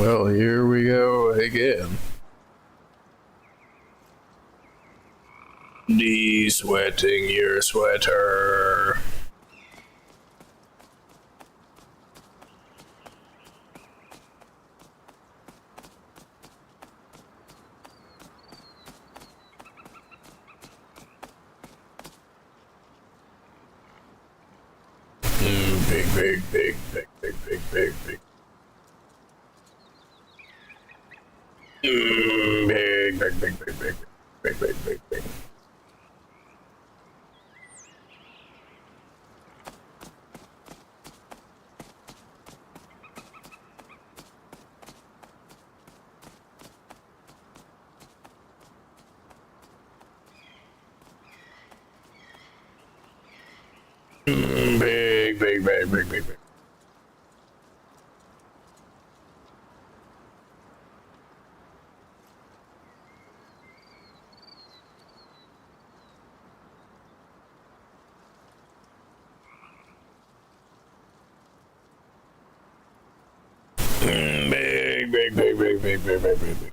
Well, here we go again. De-sweating your sweater. Big, big, big, big, big, big, big, big. Big, big, big, big, big, big, big, big, big. Big, big, big, big, big, big. Big, big, big, big, big, big, big, big, big.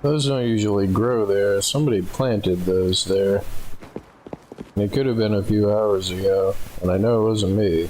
Those don't usually grow there. Somebody planted those there. It could have been a few hours ago, and I know it wasn't me.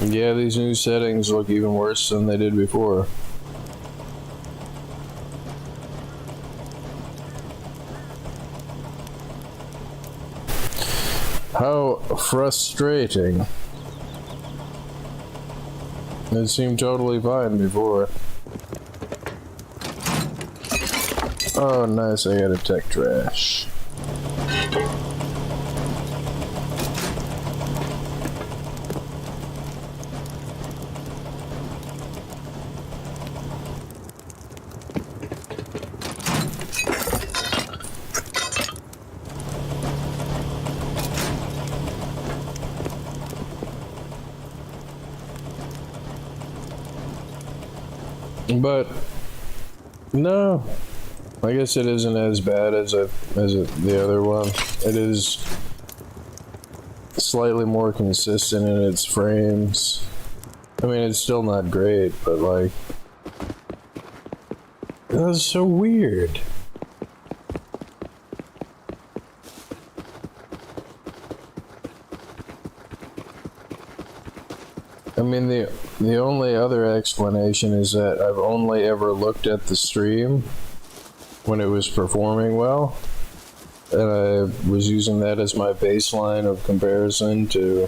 Yeah, these new settings look even worse than they did before. How frustrating. It seemed totally fine before. Oh, nice, I got a tech trash. But no, I guess it isn't as bad as the other one. It is slightly more consistent in its frames. I mean, it's still not great, but like, that's so weird. I mean, the only other explanation is that I've only ever looked at the stream when it was performing well, and I was using that as my baseline of comparison to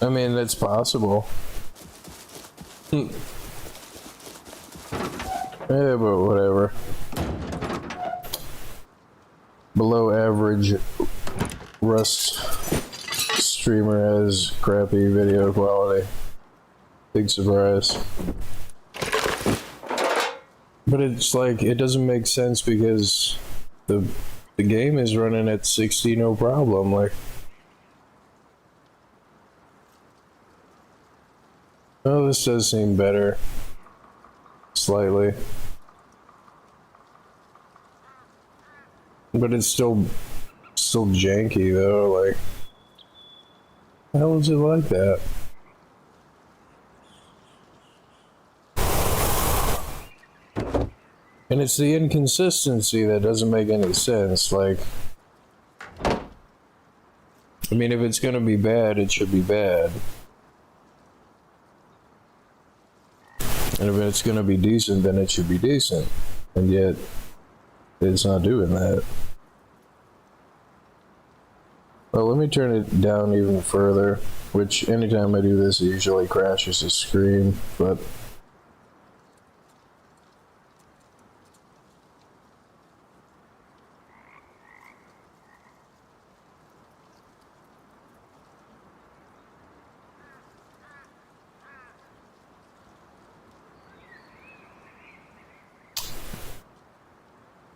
I mean, it's possible. Yeah, but whatever. Below average Rust streamer has crappy video quality. Big surprise. But it's like, it doesn't make sense because the game is running at 60 no problem. Like, oh, this does seem better. Slightly. But it's still janky though, like, how is it like that? And it's the inconsistency that doesn't make any sense, like, I mean, if it's gonna be bad, it should be bad. And if it's gonna be decent, then it should be decent. And yet, it's not doing that. Well, let me turn it down even further, which anytime I do this, it usually crashes the screen, but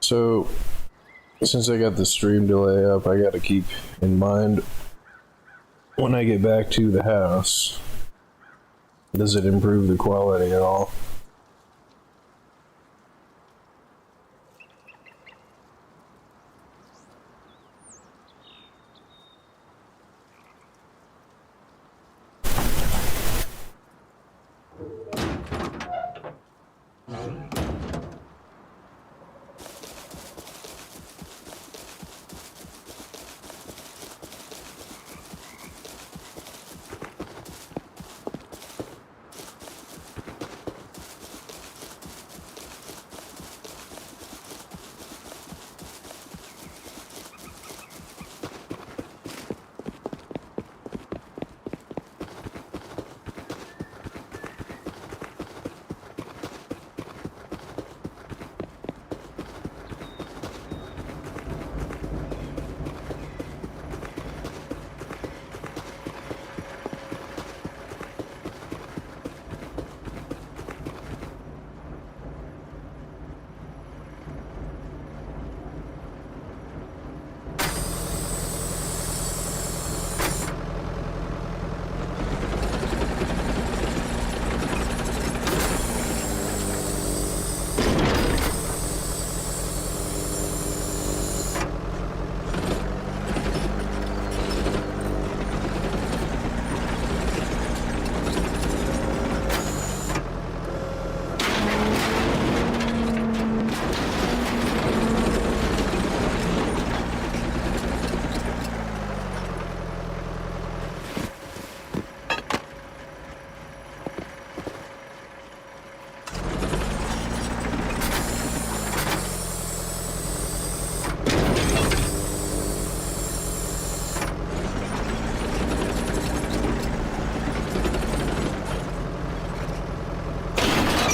so, since I got the stream delay up, I gotta keep in mind when I get back to the house, does it improve the quality at all?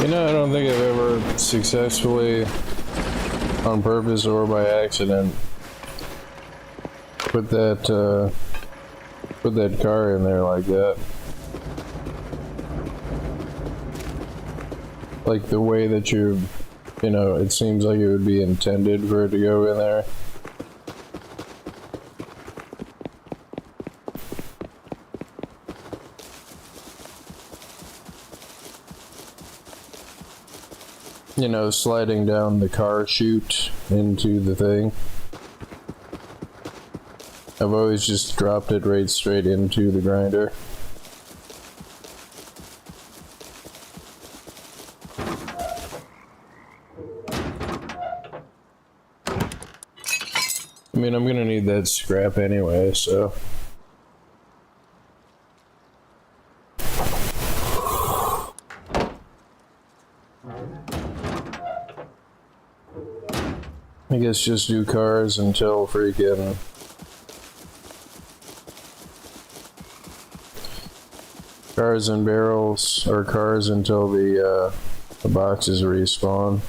You know, I don't think I've ever successfully, on purpose or by accident, put that car in there like that. Like the way that you know, it seems like it would be intended for it to go in there. You know, sliding down the car chute into the thing. I've always just dropped it right straight into the grinder. I mean, I'm gonna need that scrap anyway, so. I guess just do cars until freaking cars and barrels, or cars until the boxes respawn.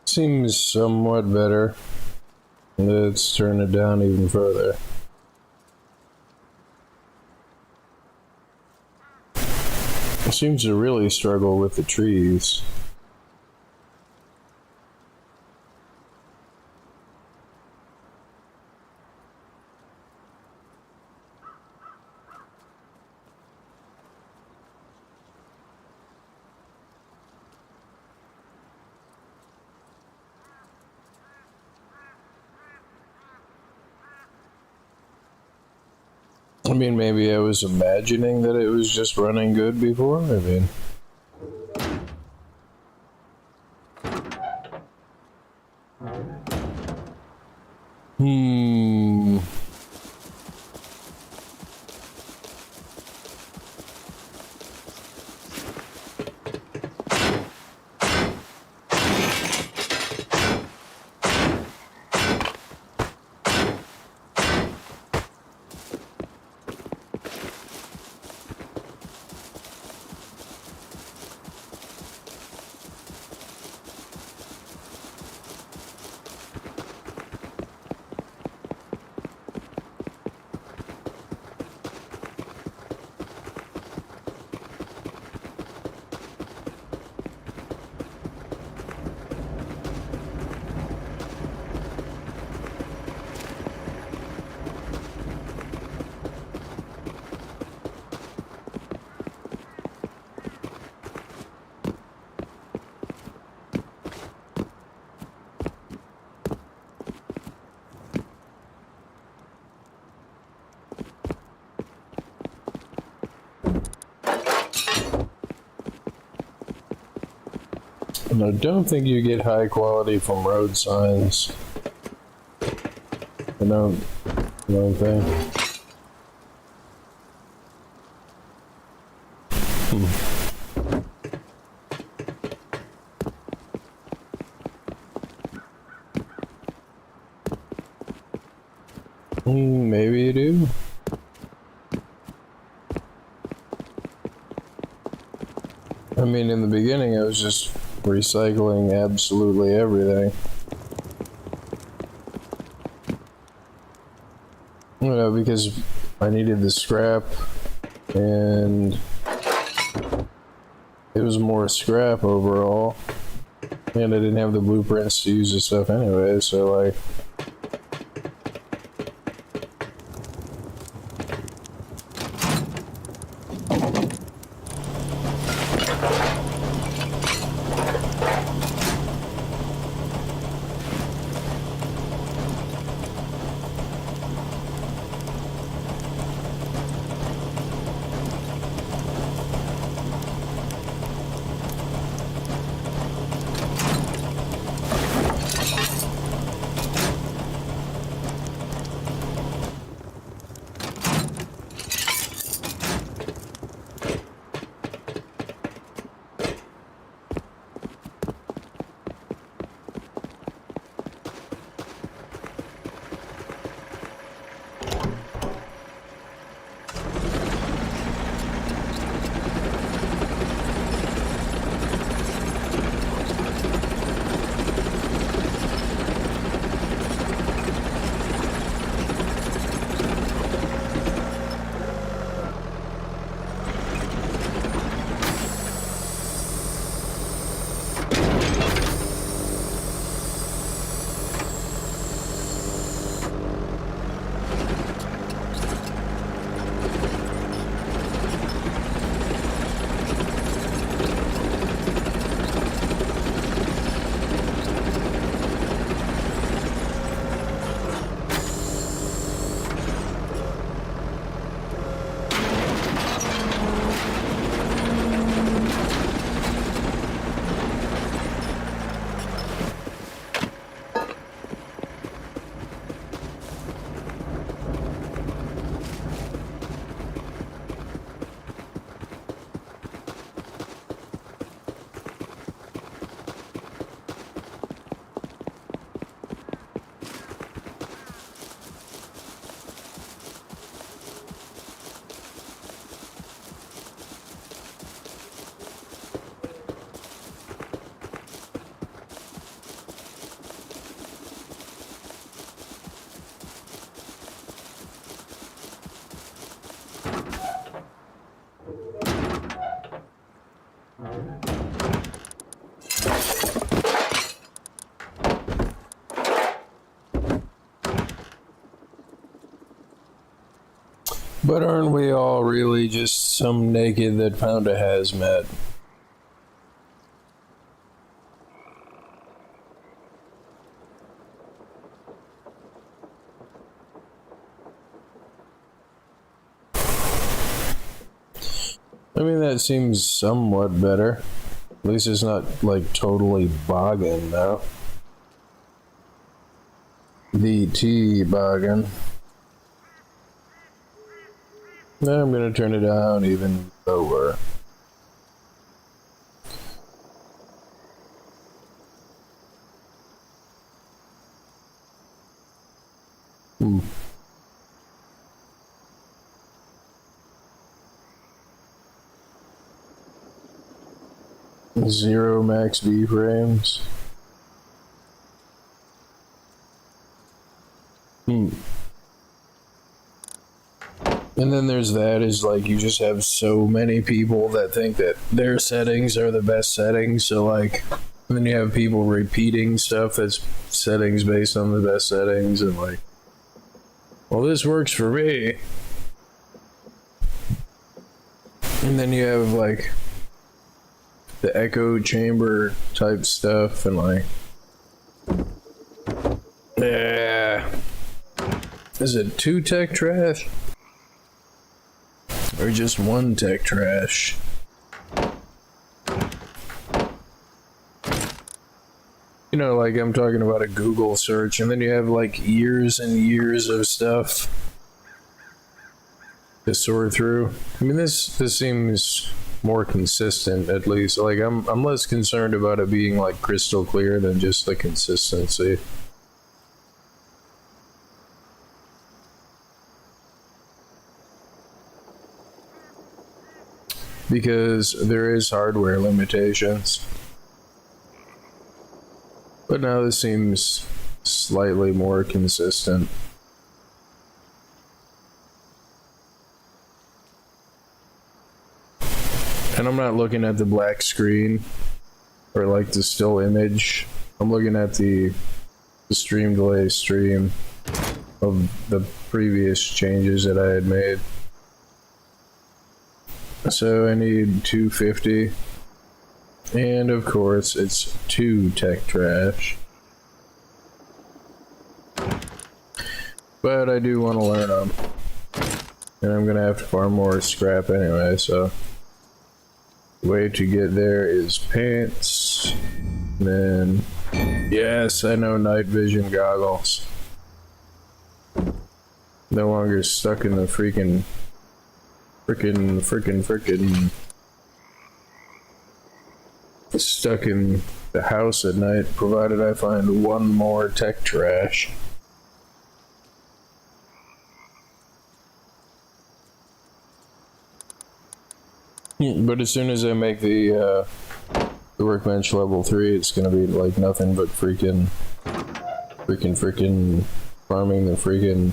Seems somewhat better. Let's turn it down even further. It seems to really struggle with the trees. I mean, maybe I was imagining that it was just running good before. I mean, hmm. And I don't think you get high quality from road signs. I don't think. Maybe you do. I mean, in the beginning, I was just recycling absolutely everything. Because I needed the scrap, and it was more scrap overall. And I didn't have the blueprints to use the stuff anyway, so like... But aren't we all really just some naked that found a hazmat? I mean, that seems somewhat better. At least it's not, like, totally bogging now. DT bogging. Now I'm gonna turn it down even lower. Zero max V frames. And then there's that is like you just have so many people that think that their settings are the best settings. So like, and then you have people repeating stuff that's settings based on the best settings and like, well, this works for me. And then you have like the echo chamber type stuff and like, yeah. Is it 2 tech trash? Or just 1 tech trash? You know, like I'm talking about a Google search and then you have like years and years of stuff to sort through. I mean, this seems more consistent, at least. Like I'm less concerned about it being like crystal clear than just the consistency. Because there is hardware limitations. But now this seems slightly more consistent. And I'm not looking at the black screen or like the still image. I'm looking at the stream delay stream of the previous changes that I had made. So I need 250. And of course, it's 2 tech trash. But I do want to learn them. And I'm going to have to farm more scrap anyway, so. The way to get there is pants. Then, yes, I know night vision goggles. No longer stuck in the freaking stuck in the house at night, provided I find 1 more tech trash. But as soon as I make the workbench level 3, it's gonna be like nothing but freaking farming the freaking.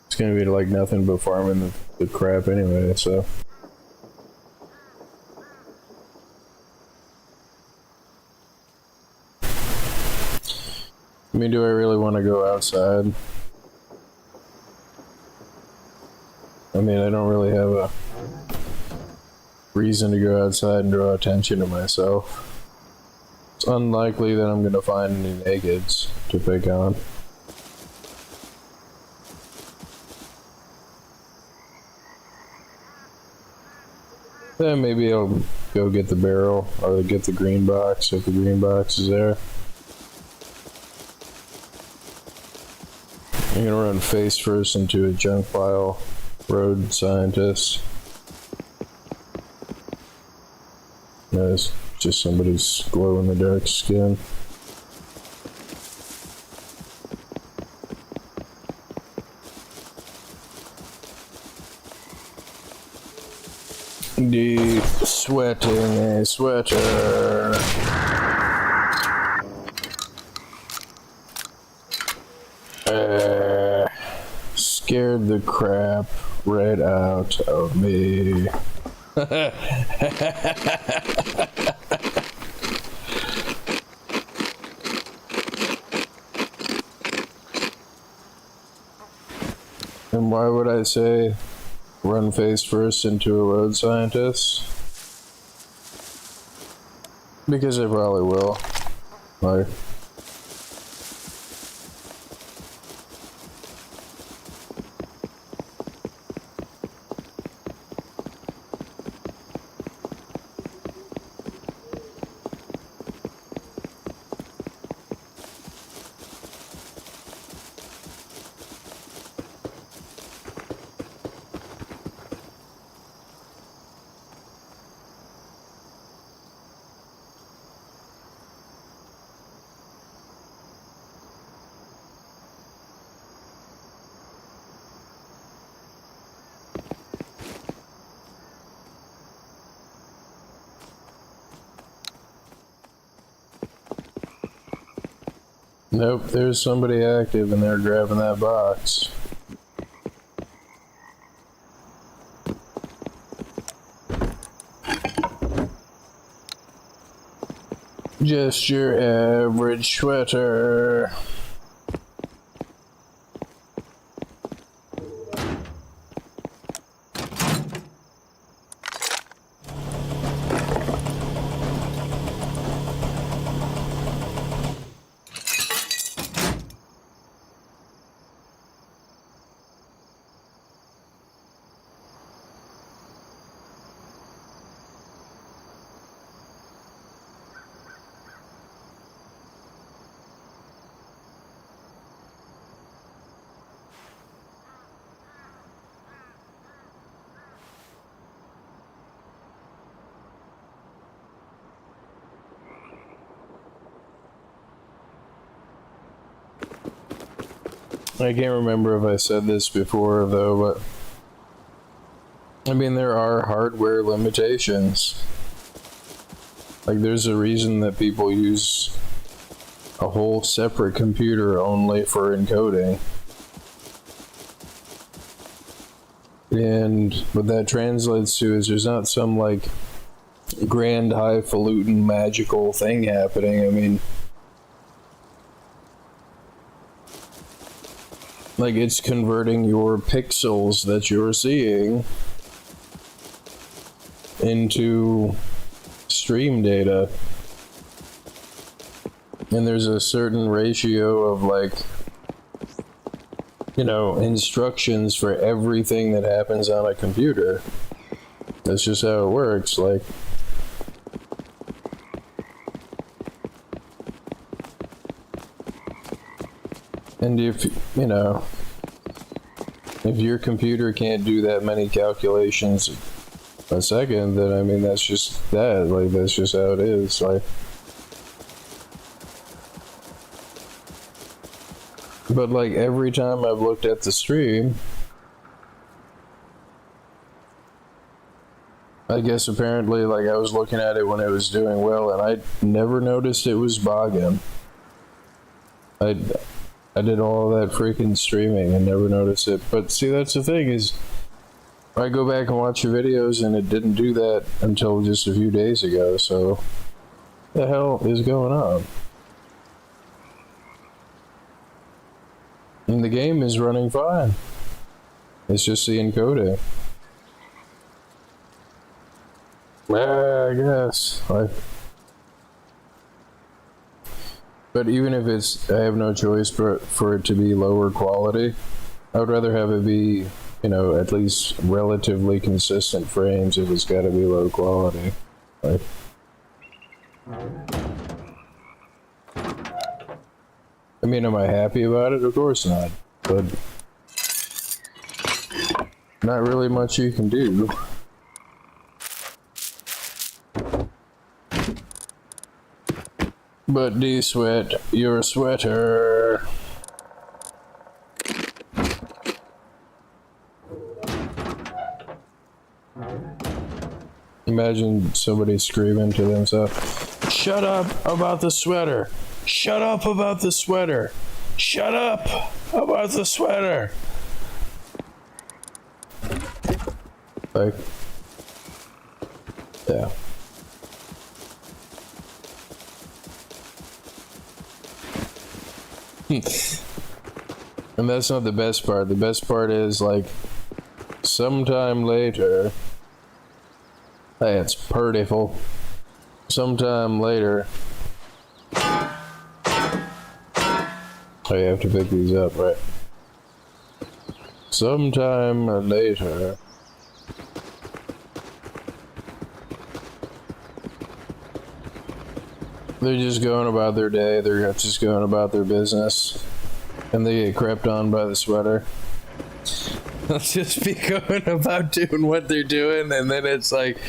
It's gonna be like nothing but farming the crap anyway, so. I mean, do I really want to go outside? I mean, I don't really have a reason to go outside and draw attention to myself. It's unlikely that I'm gonna find any nakeds to pick on. Then maybe I'll go get the barrel or get the green box if the green box is there. I'm gonna run face first into a junk pile. Road scientist. That's just somebody's glow in the dark skin. Deep sweating a sweater. Scared the crap right out of me. And why would I say run face first into a road scientist? Because I probably will. Like, Nope, there's somebody active and they're grabbing that box. Just your average sweater. I can't remember if I said this before though, but I mean there are hardware limitations. Like there's a reason that people use a whole separate computer only for encoding. And what that translates to is there's not some like grand highfalutin magical thing happening. I mean, like it's converting your pixels that you're seeing into stream data. And there's a certain ratio of like, you know, instructions for everything that happens on a computer. That's just how it works. Like, and if, you know, if your computer can't do that many calculations a second, then I mean, that's just that. Like, that's just how it is. Like, but like every time I've looked at the stream, I guess apparently like I was looking at it when it was doing well and I never noticed it was bogging. I did all that freaking streaming and never noticed it. But see, that's the thing is, I go back and watch your videos and it didn't do that until just a few days ago, so what the hell is going on? And the game is running fine. It's just the encoding. I guess. But even if it's, I have no choice for it to be lower quality, I would rather have it be, you know, at least relatively consistent frames if it's got to be low quality. Like, I mean, am I happy about it? Of course not. But not really much you can do. But D-Sweat, you're a sweater. Imagine somebody screaming to themselves, "Shut up about the sweater! Shut up about the sweater! Shut up about the sweater!" Like, yeah. And that's not the best part. The best part is like sometime later. Hey, it's purtiful. Sometime later. Oh, you have to pick these up, right? Sometime later. They're just going about their day, they're just going about their business, and they get crept on by the sweater. They'll just be going about doing what they're doing, and then it's like,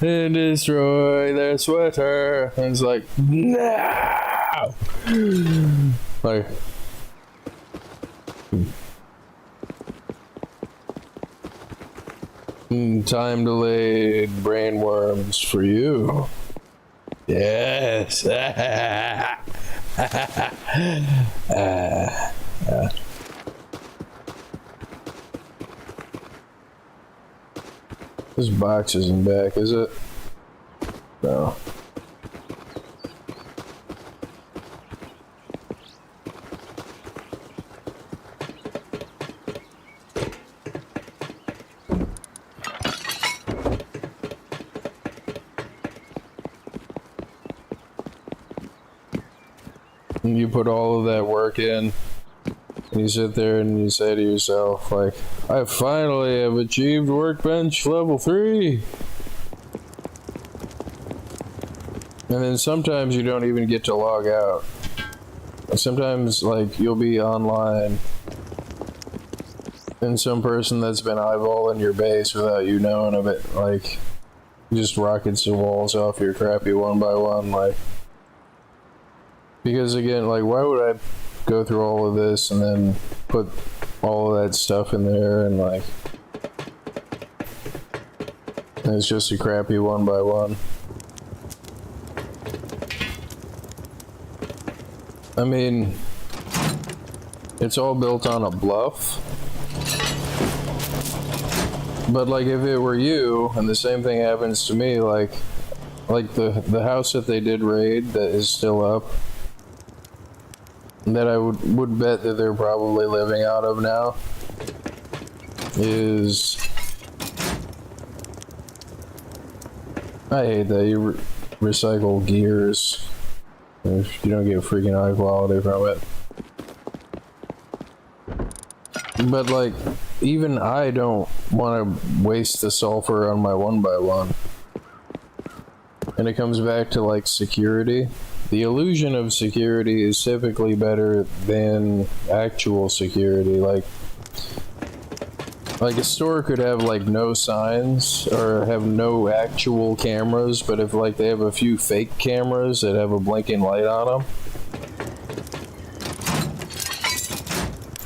and destroy their sweater, and it's like, no! Like, time delayed brainworms for you. Yes. This box isn't back, is it? No. And you put all of that work in, and you sit there and you say to yourself, like, I finally have achieved workbench level 3. And then sometimes you don't even get to log out. Sometimes, like, you'll be online and some person that's been eyeballing your base without you knowing of it, like, just rockets the walls off your crappy 1x1, like, because again, like, why would I go through all of this and then put all of that stuff in there and, like, and it's just a crappy 1x1. I mean, it's all built on a bluff. But like if it were you and the same thing happens to me, like the house that they did raid that is still up, that I would bet that they're probably living out of now, is, I hate that you recycle gears if you don't get freaking high quality from it. But like, even I don't want to waste the sulfur on my 1x1. And it comes back to like security. The illusion of security is typically better than actual security. Like a store could have like no signs or have no actual cameras, but if like they have a few fake cameras that have a blinking light on them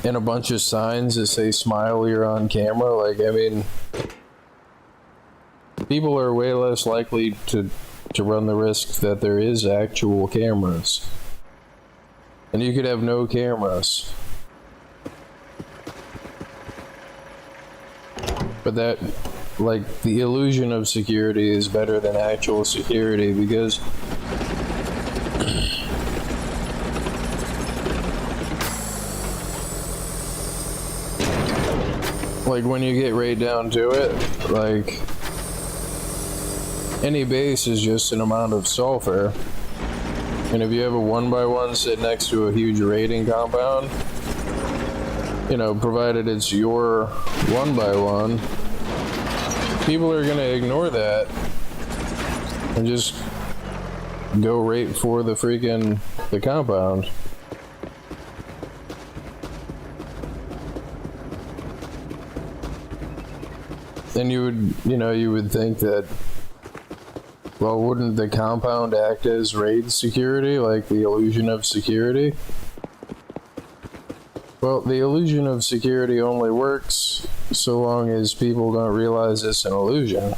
and a bunch of signs that say smile, you're on camera, like, I mean, people are way less likely to run the risk that there is actual cameras. And you could have no cameras. But that, like, the illusion of security is better than actual security, because like when you get right down to it, like, any base is just an amount of sulfur. And if you have a 1x1 sit next to a huge raiding compound, you know, provided it's your 1x1, people are gonna ignore that and just go right for the compound. And you would think that, well, wouldn't the compound act as raid security, like the illusion of security? Well, the illusion of security only works so long as people don't realize it's an illusion.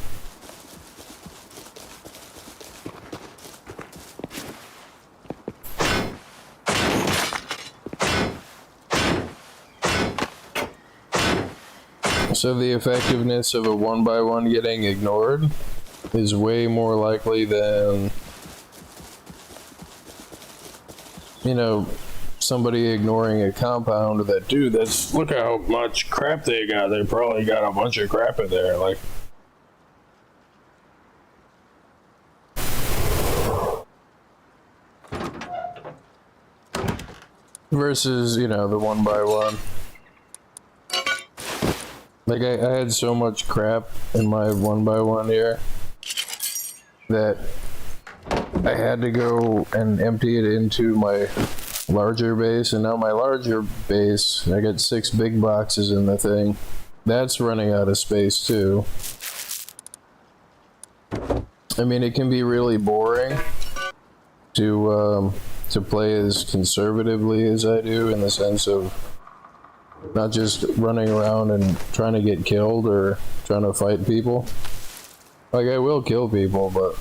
So the effectiveness of a 1x1 getting ignored is way more likely than, you know, somebody ignoring a compound that, dude, look how much crap they got. They probably got a bunch of crap in there, like. Versus, you know, the 1x1. Like, I had so much crap in my 1x1 here that I had to go and empty it into my larger base, and now my larger base, I got 6 big boxes in the thing. That's running out of space too. I mean, it can be really boring to play as conservatively as I do, in the sense of not just running around and trying to get killed or trying to fight people. Like, I will kill people, but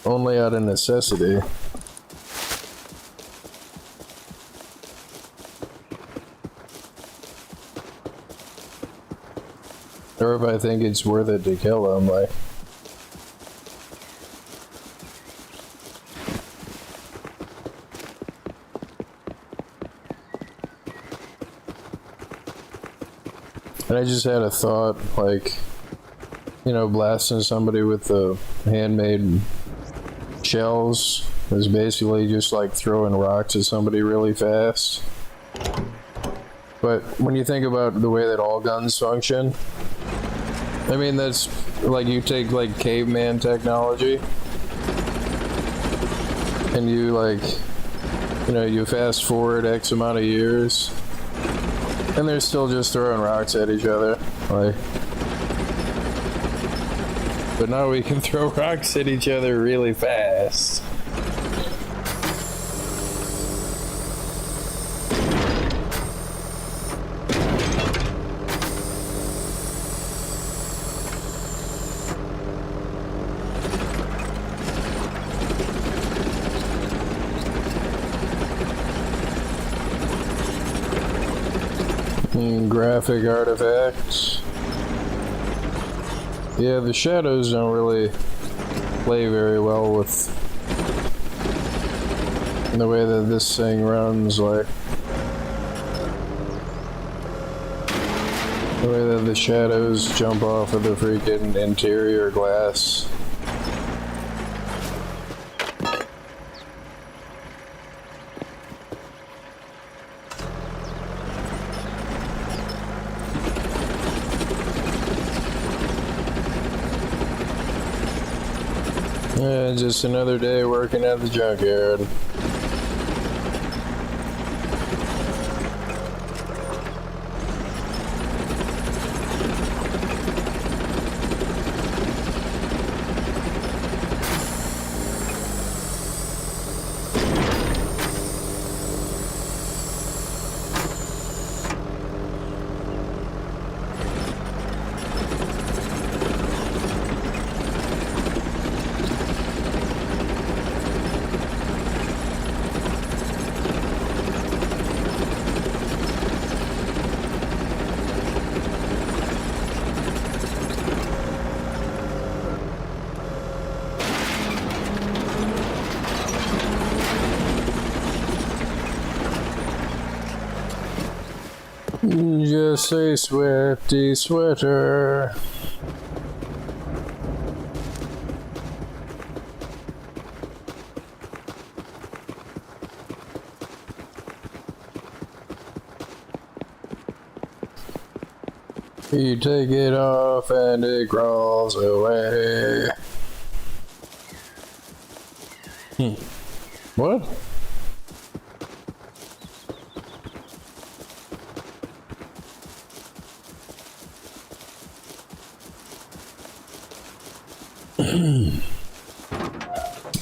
only out of necessity. or if I think it's worth it to kill them, like. And I just had a thought, like, you know, blasting somebody with the handmade shells is basically just like throwing rocks at somebody really fast. But when you think about the way that all guns function, I mean, that's like you take like caveman technology and you like, you know, you fast forward X amount of years and they're still just throwing rocks at each other, like. But now we can throw rocks at each other really fast. Graphic artifacts. Yeah, the shadows don't really play very well with the way that this thing runs, like the way that the shadows jump off of the freaking interior glass. Yeah, just another day working at the junkyard. Just a sweaty sweater. You take it off and it crawls away. What?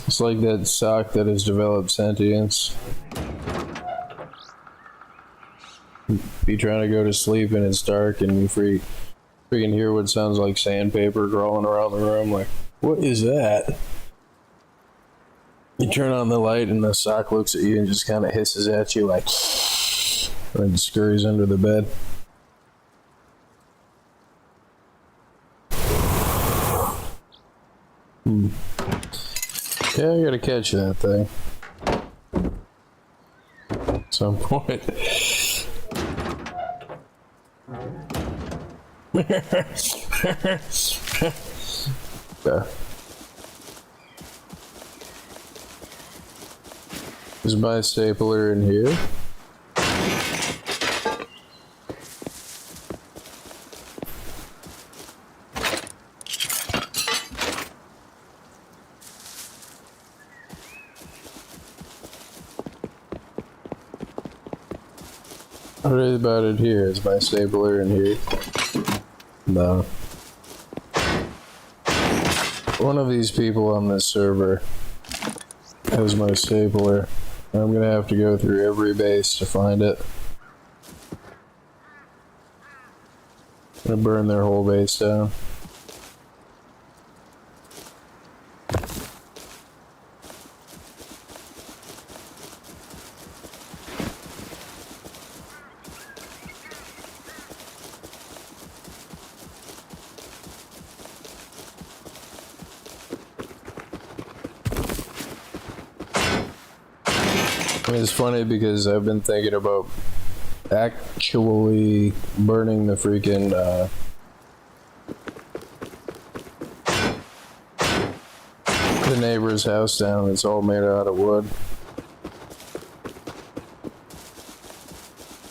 It's like that sock that has developed sentience. Be trying to go to sleep and it's dark and you freaking hear what sounds like sandpaper crawling around the room. Like, what is that? You turn on the light and the sock looks at you and just kind of hisses at you like, and scurries under the bed. Yeah, I gotta catch that thing at some point. Yeah. Is my stapler in here? What about it here? Is my stapler in here? No. One of these people on this server has my stapler. I'm gonna have to go through every base to find it. I'm gonna burn their whole base down. It's funny because I've been thinking about actually burning the freaking the neighbor's house down. It's all made out of wood.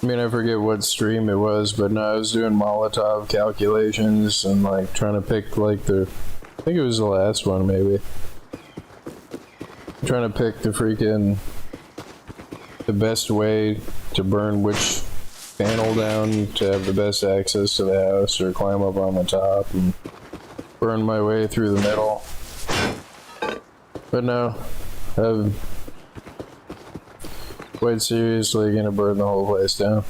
I mean, I forget what stream it was, but no, I was doing Molotov calculations and like trying to pick like I think it was the last one maybe. Trying to pick the best way to burn which panel down to have the best access to the house, or climb up on the top and burn my way through the middle. But no, I'm quite seriously gonna burn the whole place down.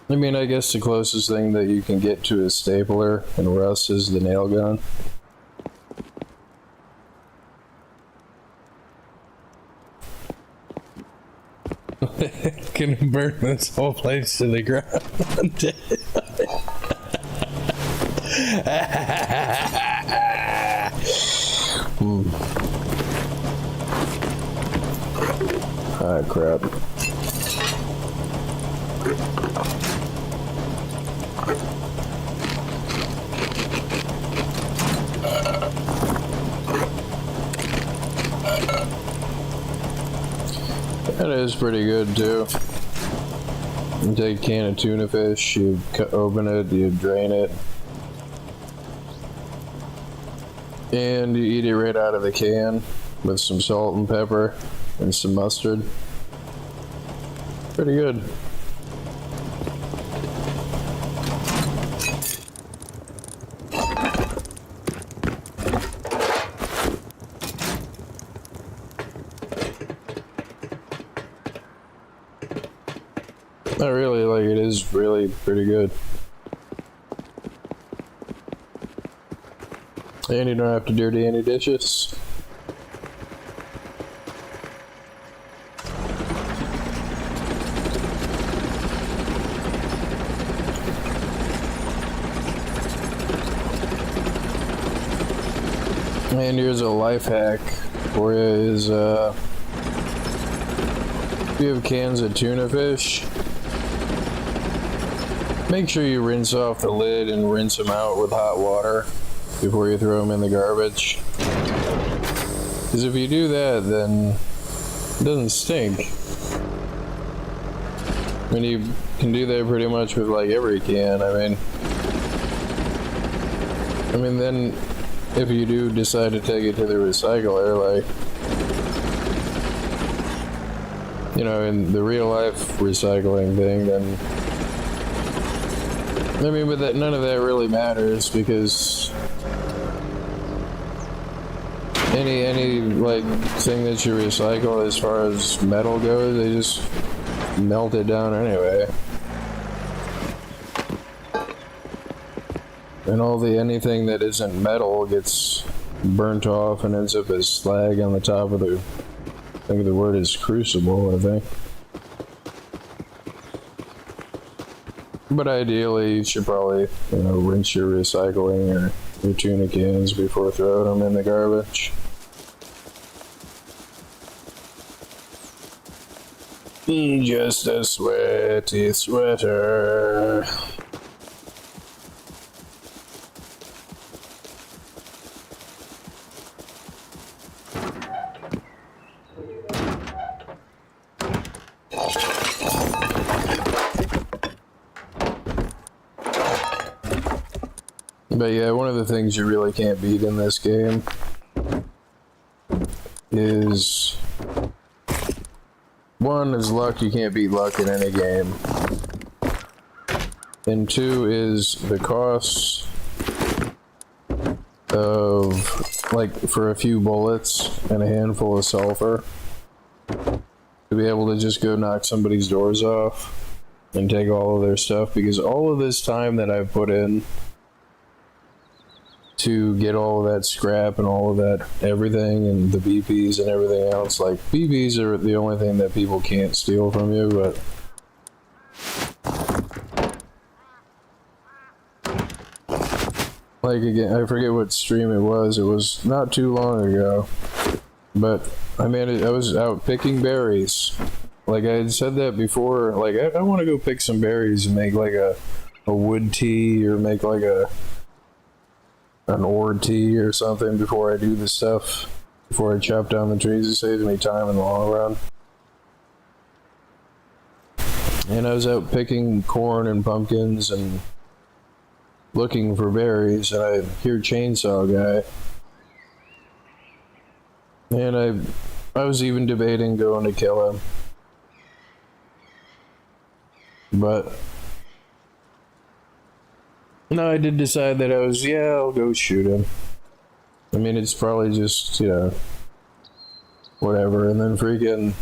I mean, I guess the closest thing that you can get to a stapler and rust is the nail gun. Gonna burn this whole place to the ground. Ah, crap. That is pretty good too. You take a can of tuna fish, you open it, you drain it, and you eat it right out of the can with some salt and pepper and some mustard. Pretty good. I really like it. It is really pretty good. And you don't have to dirty any dishes. And here's a life hack for you is if you have cans of tuna fish, make sure you rinse off the lid and rinse them out with hot water before you throw them in the garbage. Because if you do that, then it doesn't stink. I mean, you can do that pretty much with like every can. I mean then if you do decide to take it to the recycler, like, you know, in the real life recycling thing, then I mean, but that none of that really matters, because any like thing that you recycle as far as metal goes, they just melt it down anyway. And anything that isn't metal gets burnt off and ends up as slag on the top of I think the word is crucible, I think. But ideally, you should probably, you know, rinse your recycling or your tuna cans before throwing them in the garbage. Just a sweaty sweater. But yeah, one of the things you really can't beat in this game is, one is luck. You can't beat luck in any game. And two is the cost of, like, for a few bullets and a handful of sulfur, to be able to just go knock somebody's doors off and take all of their stuff, because all of this time that I've put in to get all of that scrap and all of that everything and the BPs and everything else. Like, BPs are the only thing that people can't steal from you, but like, again, I forget what stream it was. It was not too long ago, but I was out picking berries. Like, I had said that before. Like, I want to go pick some berries and make like a wood tea, or make like an ore tea or something before I do the stuff, before I chop down the trees. It saves me time in the long run. And I was out picking corn and pumpkins and looking for berries, and I hear Chainsaw Guy. And I was even debating going to kill him. But no, I did decide that I'll go shoot him. I mean, it's probably just, whatever. And then freaking,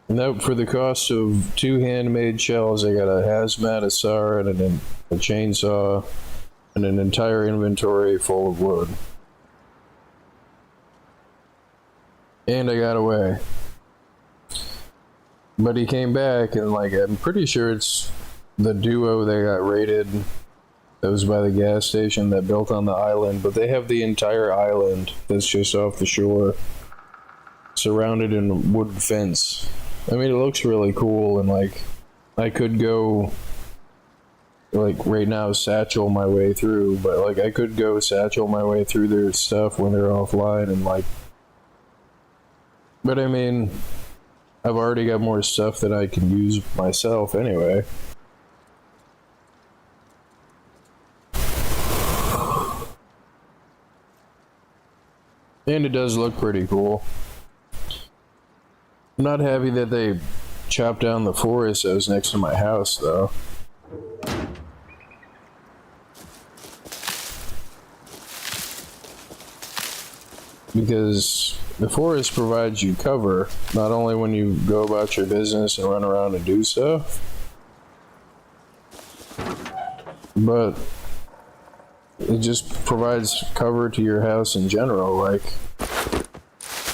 nope, for the cost of 2 handmade shells, I got a hazmat, a SAR, and a chainsaw, and an entire inventory full of wood. And I got away. But he came back, and like, I'm pretty sure it's the duo that got raided. That was by the gas station that built on the island, but they have the entire island that's just off the shore, surrounded in a wood fence. I mean, it looks really cool, and like, I could go, like, right now satchel my way through, but like, I could go satchel my way through their stuff when they're offline, and like, but I mean, I've already got more stuff that I can use myself anyway. And it does look pretty cool. I'm not happy that they chopped down the forest that was next to my house, though. Because the forest provides you cover, not only when you go about your business and run around and do stuff, but it just provides cover to your house in general, like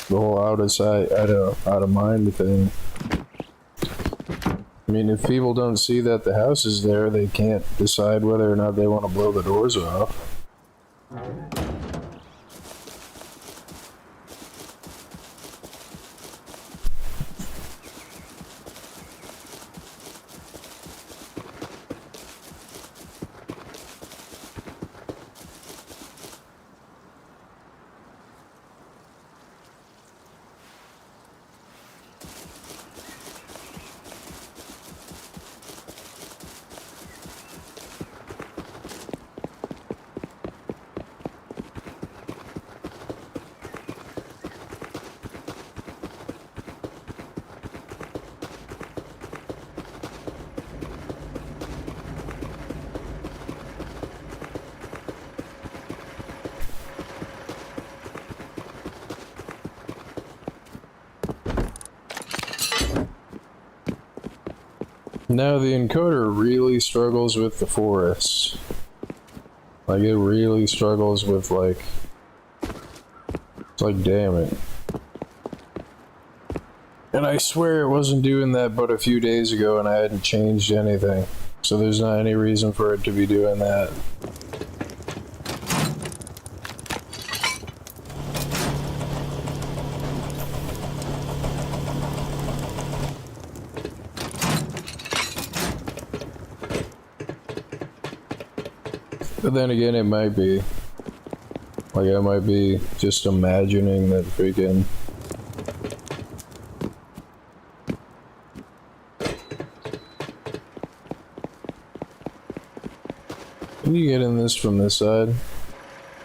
the whole out of mind thing. I mean, if people don't see that the house is there, they can't decide whether or not they want to blow the doors off. Now, the encoder really struggles with the forest. Like, it really struggles with, like, it's like, damn it. And I swear it wasn't doing that but a few days ago, and I hadn't changed anything. So there's not any reason for it to be doing that. But then again, it might be. Like, I might be just imagining that freaking... Can you get in this from this side?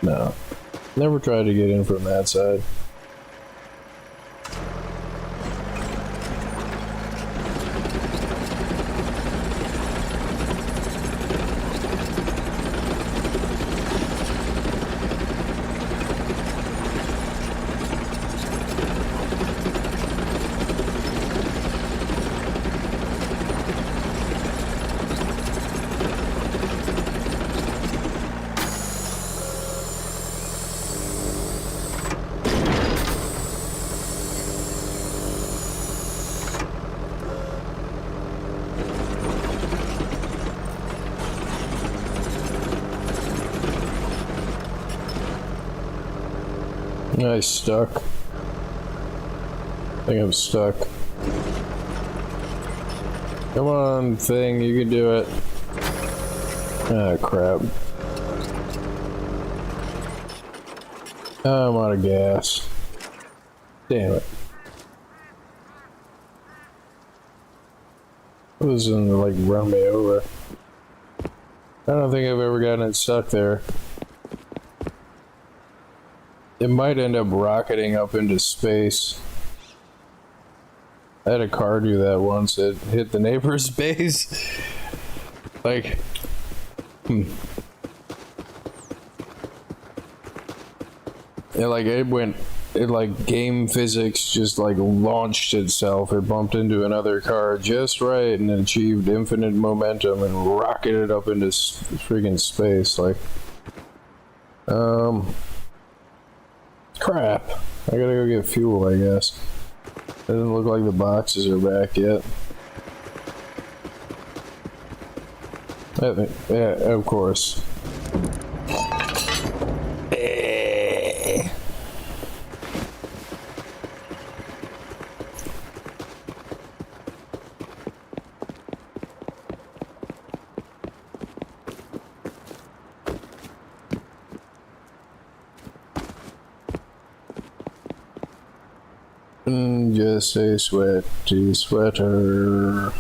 No. Never tried to get in from that side. I stuck. I think I'm stuck. Come on, thing, you can do it. Ah, crap. Oh, I'm out of gas. Damn it. It was in like run me over. I don't think I've ever gotten it stuck there. It might end up rocketing up into space. I had a car do that once. It hit the neighbor's base. Like, it like game physics just like launched itself. It bumped into another car just right and achieved infinite momentum and rocketed up into freaking space. Like, crap. I gotta go get fuel, I guess. Doesn't look like the boxes are back yet. Yeah, of course. Just a sweaty sweater.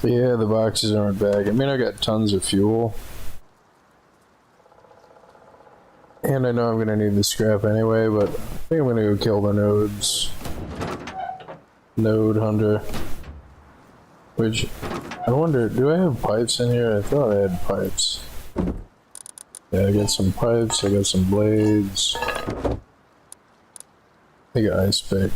Yeah, the boxes aren't back. I mean, I got tons of fuel. And I know I'm gonna need the scrap anyway, but I think I'm gonna go kill the nodes. Node hunter. Which, I wonder, do I have pipes in here? I thought I had pipes. Yeah, I got some pipes, I got some blades. I got ice pick.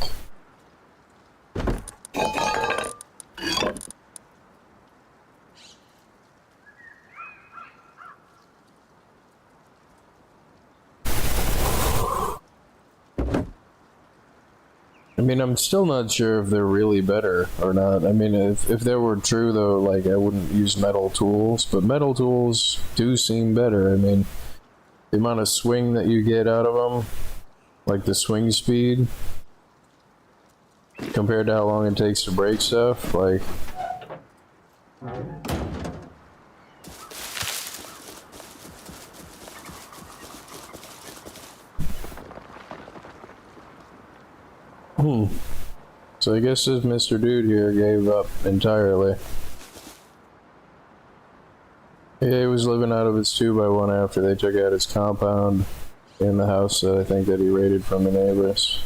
I mean, I'm still not sure if they're really better or not. I mean, if they were true, though, like, I wouldn't use metal tools, but metal tools do seem better. I mean, the amount of swing that you get out of them, like the swing speed, compared to how long it takes to break stuff, like... So I guess this Mr. Dude here gave up entirely. Yeah, he was living out of his 2x1 after they took out his compound in the house that I think that he raided from the neighbors.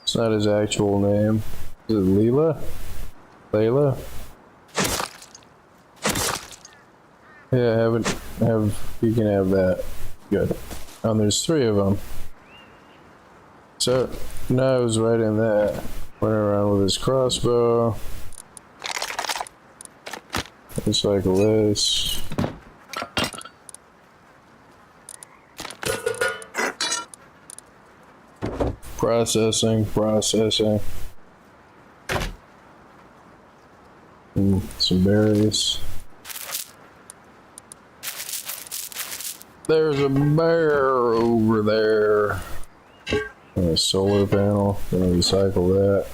It's not his actual name. Is it Leela? Layla? Yeah, you can have that. Good. And there's 3 of them. So, now I was right in that. Went around with his crossbow. Recycle this. Processing. Some berries. There's a bear over there. And a solar panel. Gonna recycle that.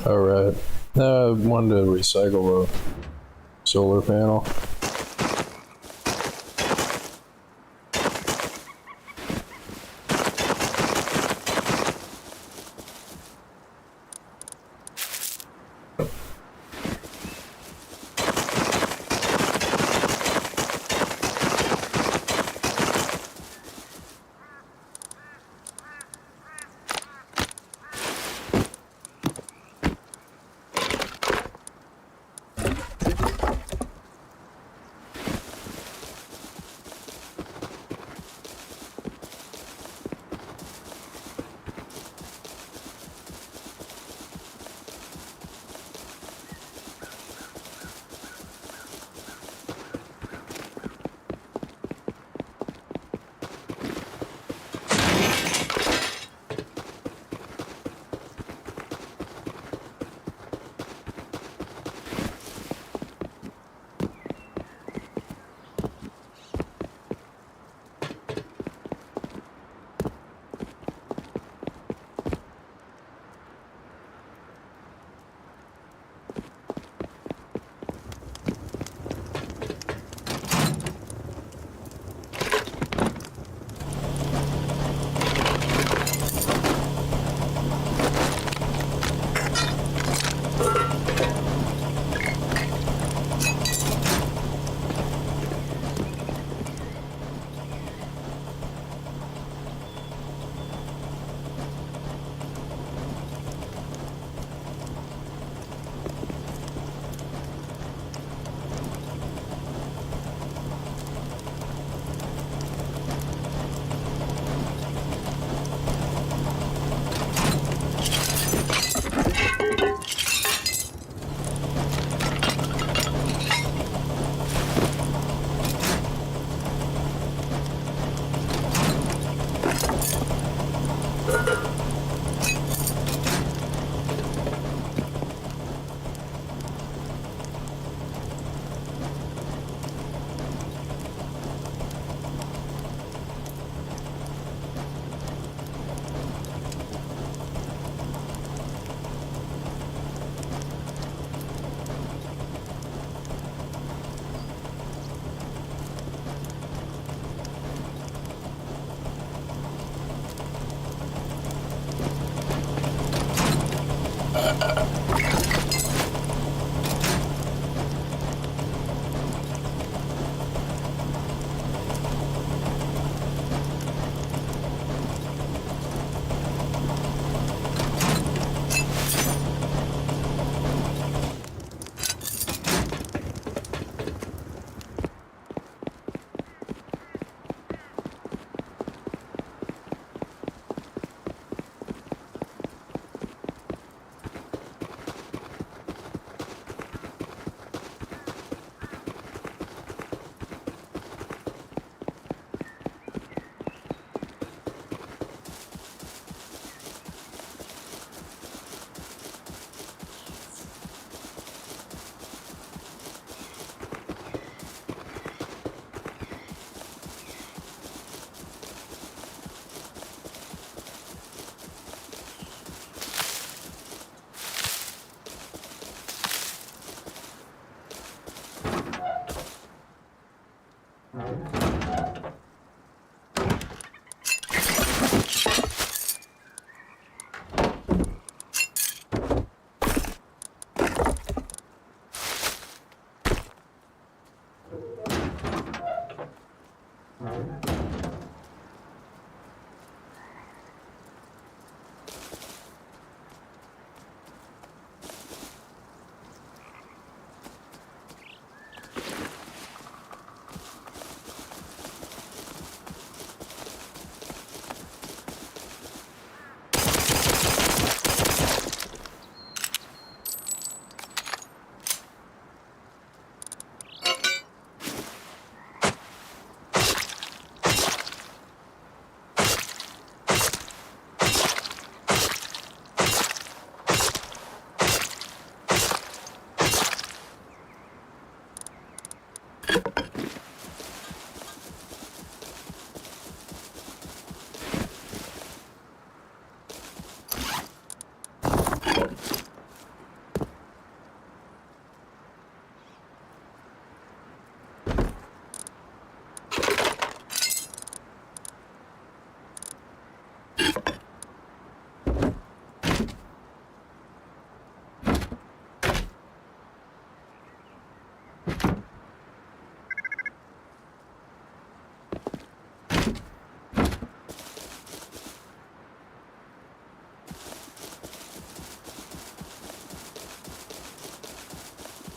Alright. I wanted to recycle a solar panel.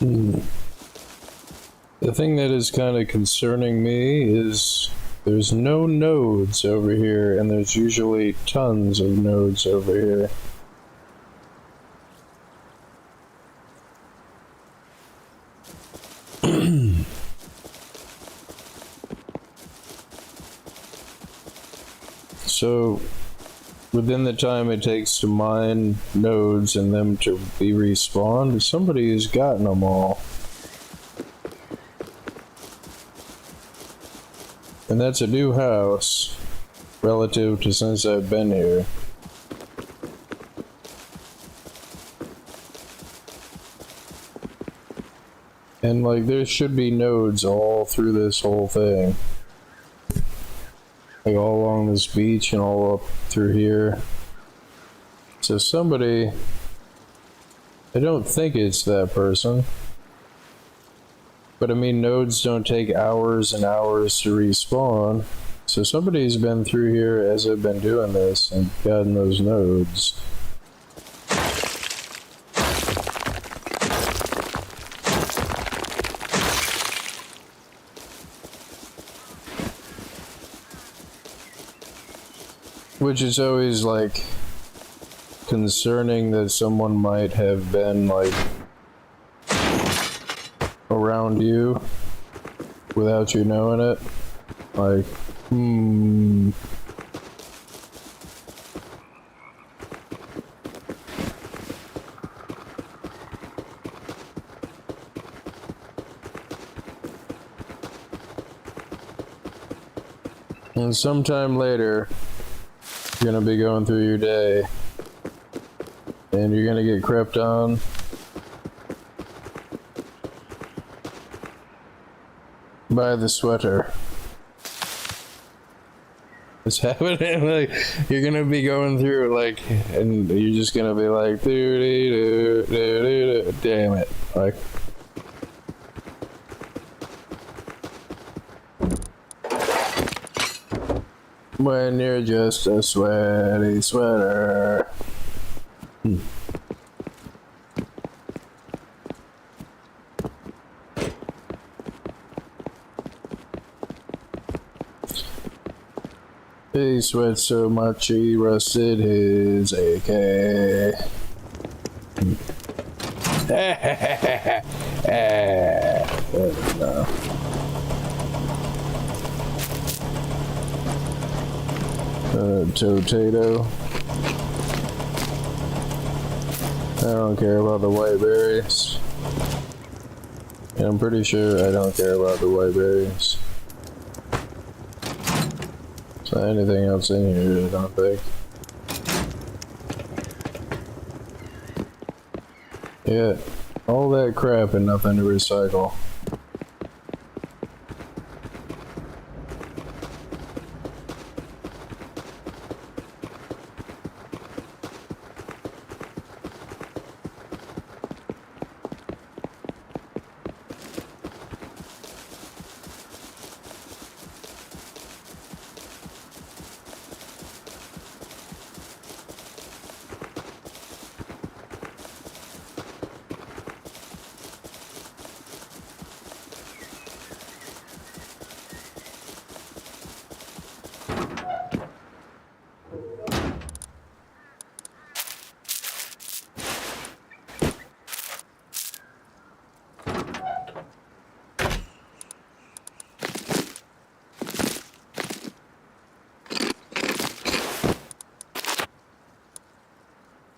The thing that is kind of concerning me is there's no nodes over here, and there's usually tons of nodes over here. So, within the time it takes to mine nodes and them to be respawned, somebody has gotten them all. And that's a new house, relative to since I've been here. And like, there should be nodes all through this whole thing. Like all along this beach and all up through here. So somebody, I don't think it's that person. But I mean, nodes don't take hours and hours to respawn. So somebody's been through here as I've been doing this and gotten those nodes. Which is always like concerning that someone might have been like around you without you knowing it. Like, And sometime later, you're gonna be going through your day, and you're gonna get crept on. By the sweater. It's happening, like, you're gonna be going through, like, and you're just gonna be like, damn it, like. When you're just a sweaty sweater. He sweat so much he rusted his AK. No. Potato. I don't care about the white berries. And I'm pretty sure I don't care about the white berries. So anything else in here, I don't think. Yeah, all that crap and nothing to recycle.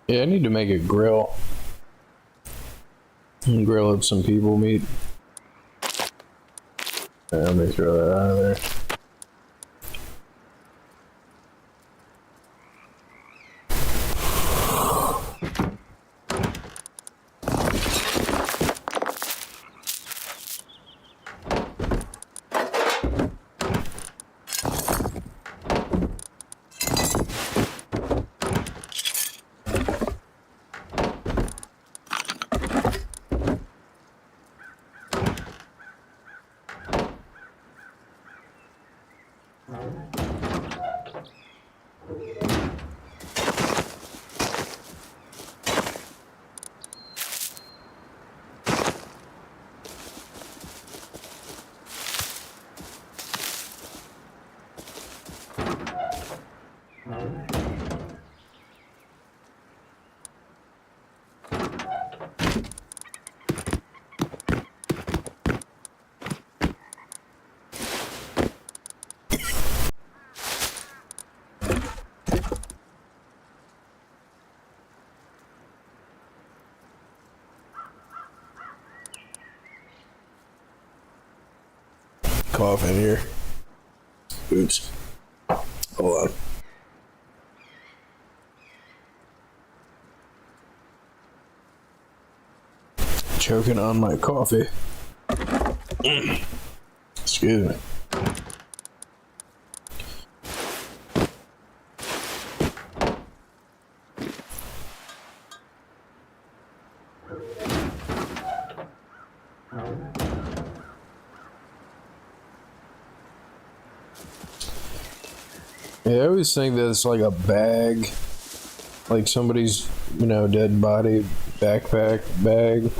Yeah, I need to make a grill. And grill up some people meat. Let me throw that out of there. cough in here. Oops. Hold on. Choking on my coffee. Excuse me. Yeah, I always think that it's like a bag, like somebody's, dead body backpack bag.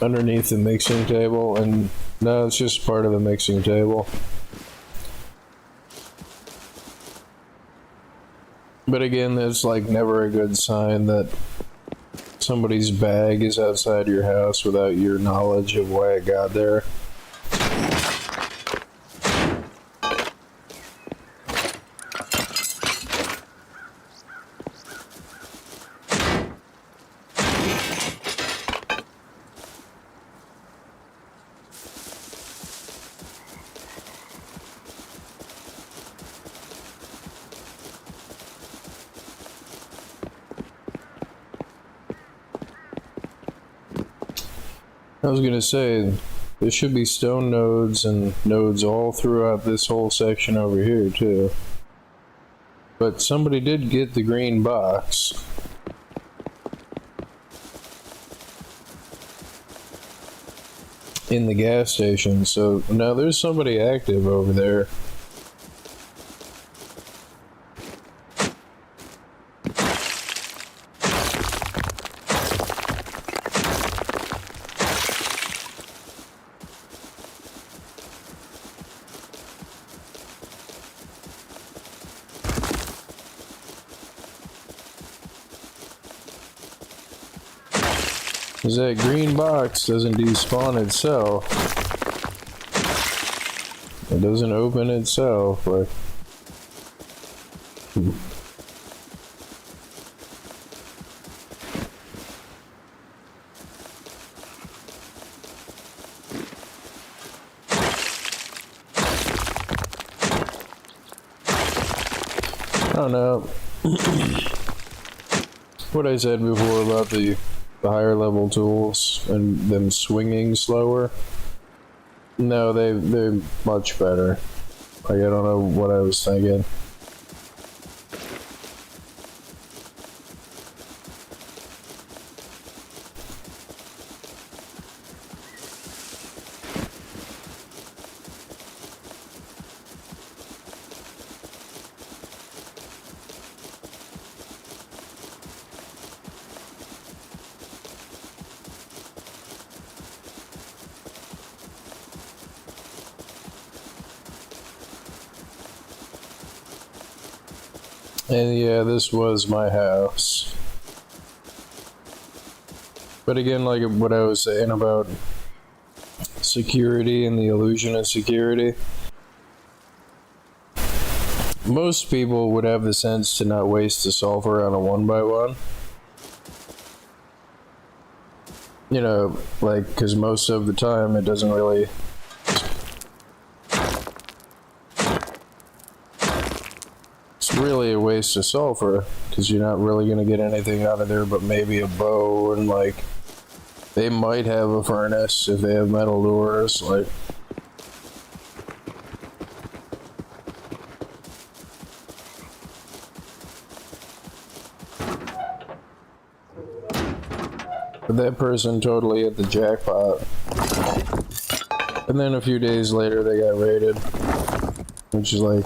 Underneath the mixing table, and no, it's just part of the mixing table. But again, that's like never a good sign that somebody's bag is outside your house without your knowledge of why it got there. I was gonna say, there should be stone nodes and nodes all throughout this whole section over here too. But somebody did get the green box. In the gas station, so now there's somebody active over there. Because that green box doesn't despawn itself. It doesn't open itself. Like, I don't know. What I said before about the higher level tools and them swinging slower. No, they're much better. Like, I don't know what I was thinking. And yeah, this was my house. But again, like what I was saying about security and the illusion of security, most people would have the sense to not waste the sulfur on a 1x1. Like, because most of the time it doesn't really... really a waste of sulfur, because you're not really going to get anything out of there but maybe a bow, and like they might have a furnace if they have metal doors. Like, but that person totally hit the jackpot, and then a few days later they got raided, which is like,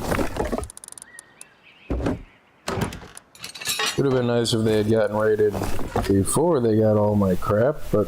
would have been nice if they had gotten raided before they got all my crap, but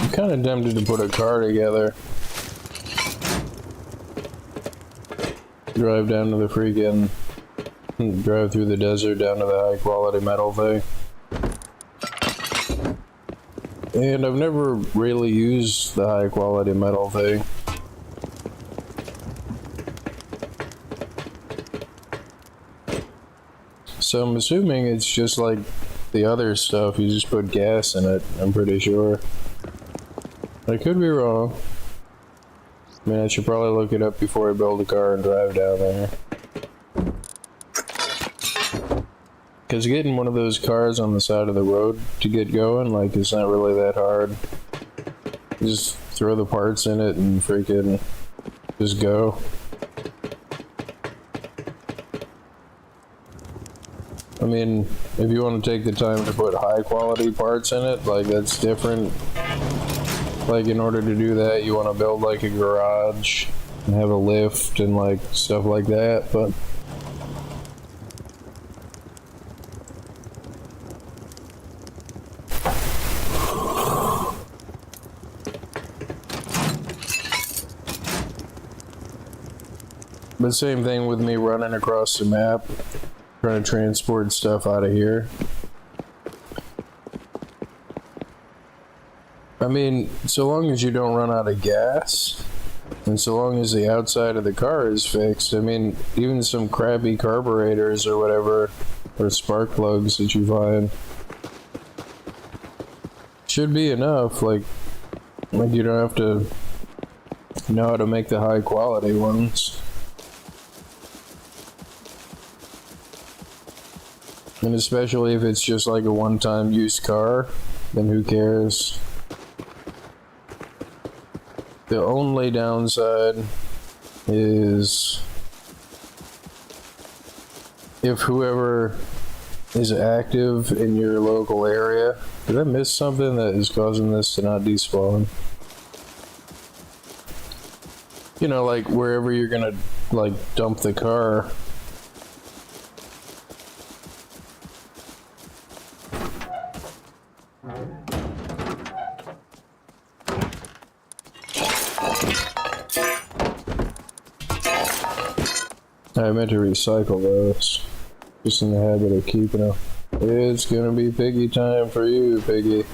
I'm kind of tempted to put a car together. Drive down to the freaking... drive through the desert down to the high quality metal thing. And I've never really used the high quality metal thing. So I'm assuming it's just like the other stuff, you just put gas in it, I'm pretty sure. I could be wrong. I mean, I should probably look it up before I build a car and drive down there. Because getting one of those cars on the side of the road to get going, like, it's not really that hard. You just throw the parts in it and freaking just go. I mean, if you want to take the time to put high quality parts in it, like, that's different. Like, in order to do that, you want to build like a garage and have a lift and like stuff like that, but same thing with me running across the map, trying to transport stuff out of here. I mean, so long as you don't run out of gas, and so long as the outside of the car is fixed, I mean, even some crappy carburetors or whatever, or spark plugs that you find, should be enough. Like you don't have to know how to make the high quality ones. And especially if it's just like a one-time used car, then who cares? The only downside is if whoever is active in your local area. Did I miss something that is causing this to not despawn? You know, like wherever you're gonna like dump the car. I meant to recycle those. Just in the habit of keeping them. It's gonna be piggy time for you, piggy.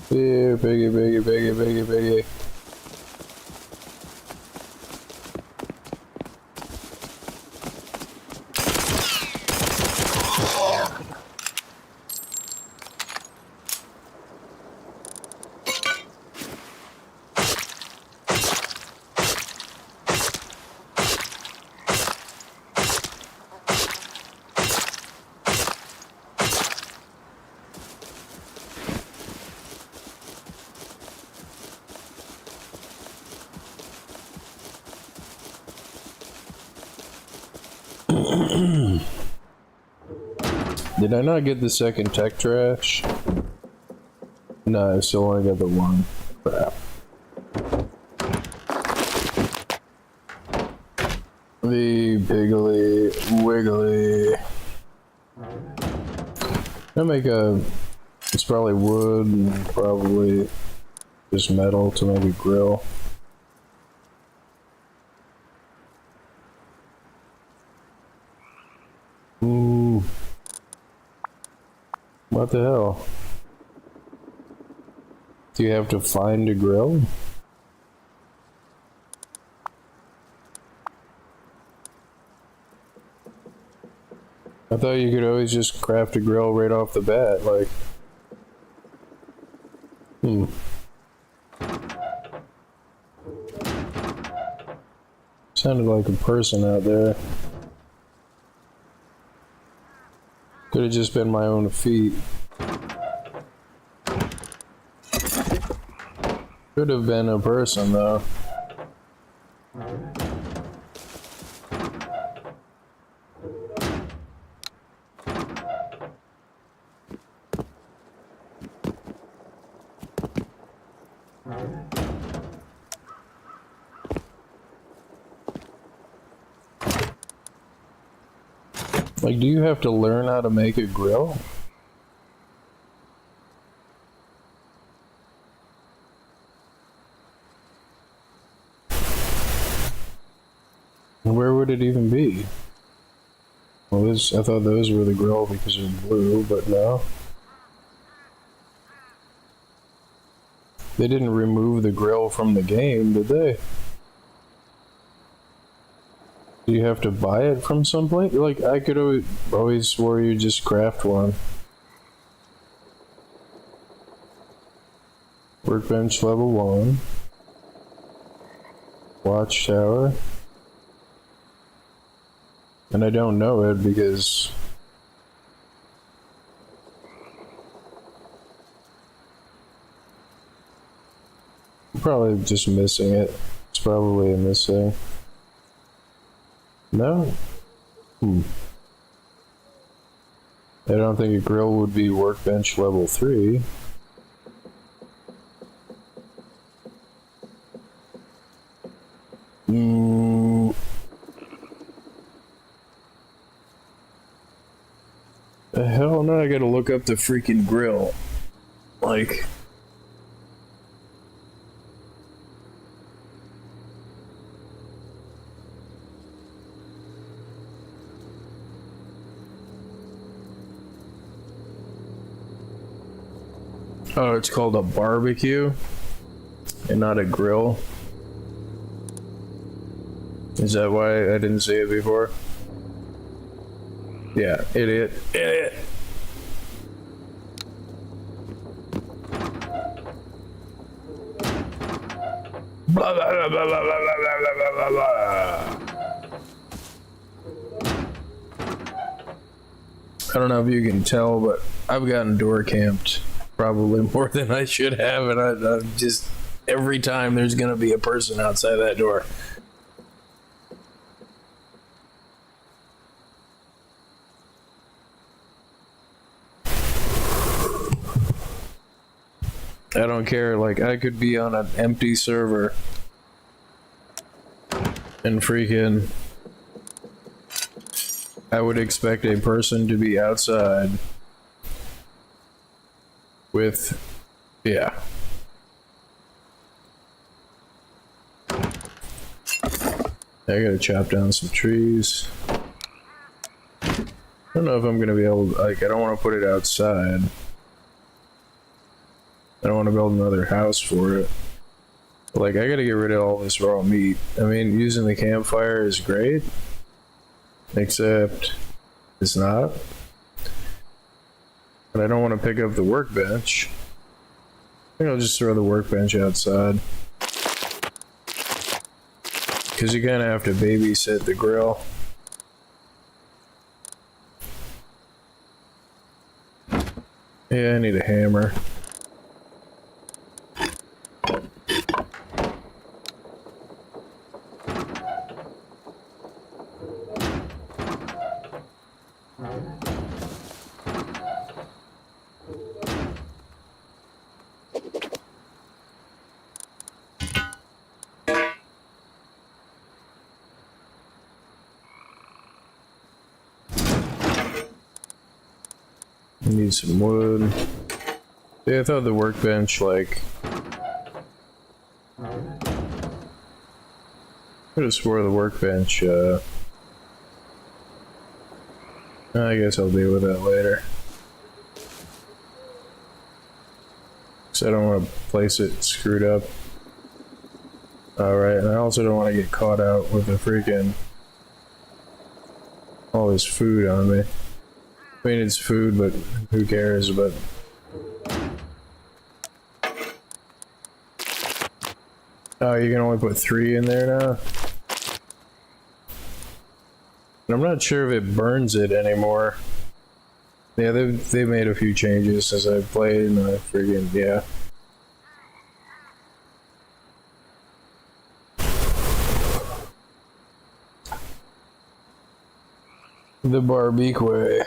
Here, piggy, piggy, piggy, piggy, piggy. Did I not get the second tech trash? No, I still only got the one. Crap. The Piggly Wiggly. I make a... It's probably wood and probably just metal to make a grill. What the hell? Do you have to find a grill? I thought you could always just craft a grill right off the bat, like... Sounded like a person out there. Could have just been my own feet. Could have been a person, though. Like, do you have to learn how to make a grill? would it even be? Well, I thought those were the grill because they're blue, but no. They didn't remove the grill from the game, did they? Do you have to buy it from someplace? Like, I could always swore you just craft one. Workbench level 1. Watchtower. And I don't know it because... I'm probably just missing it. It's probably a missing. No? I don't think a grill would be workbench level 3. The hell, now I gotta look up the freaking grill. Like... Oh, it's called a barbecue and not a grill. Is that why I didn't see it before? Yeah, idiot. Idiot. Blah, blah, blah, blah, blah, blah, blah, blah, blah. I don't know if you can tell, but I've gotten door camped probably more than I should have, and I just every time there's gonna be a person outside that door. I don't care, like I could be on an empty server and freaking I would expect a person to be outside with, yeah. I gotta chop down some trees. I don't know if I'm gonna be able to, like, I don't want to put it outside. I don't want to build another house for it. But, like, I gotta get rid of all this raw meat. I mean, using the campfire is great, except it's not. But I don't want to pick up the workbench. I think I'll just throw the workbench outside. Because you kind of have to babysit the grill. Yeah, I need a hammer. Need some wood. Yeah, I thought the workbench, like... I could have swore the workbench, I guess I'll deal with that later. Because I don't want to place it screwed up. Alright, and I also don't want to get caught out with the freaking... all this food on me. I mean, it's food, but who cares, but... Oh, you can only put 3 in there now? And I'm not sure if it burns it anymore. Yeah, they've made a few changes since I played, and I freaking, yeah. The barbecue.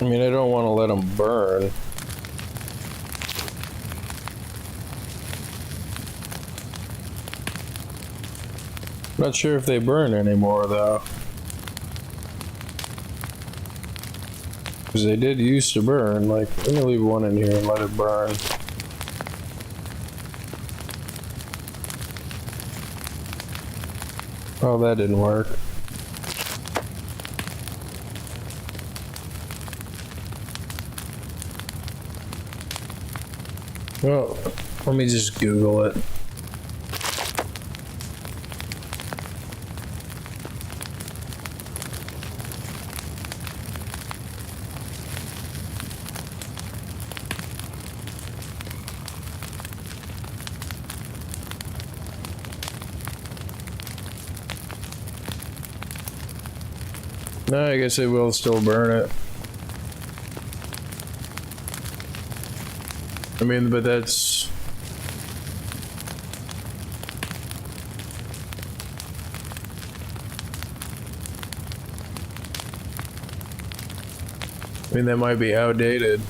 mean, I don't want to let them burn. Not sure if they burn anymore, though. Because they did used to burn. Like, let me leave one in here and let it burn. Oh, that didn't work. Well, let me just Google it. No, I guess it will still burn it. I mean, but that's... I mean, that might be outdated.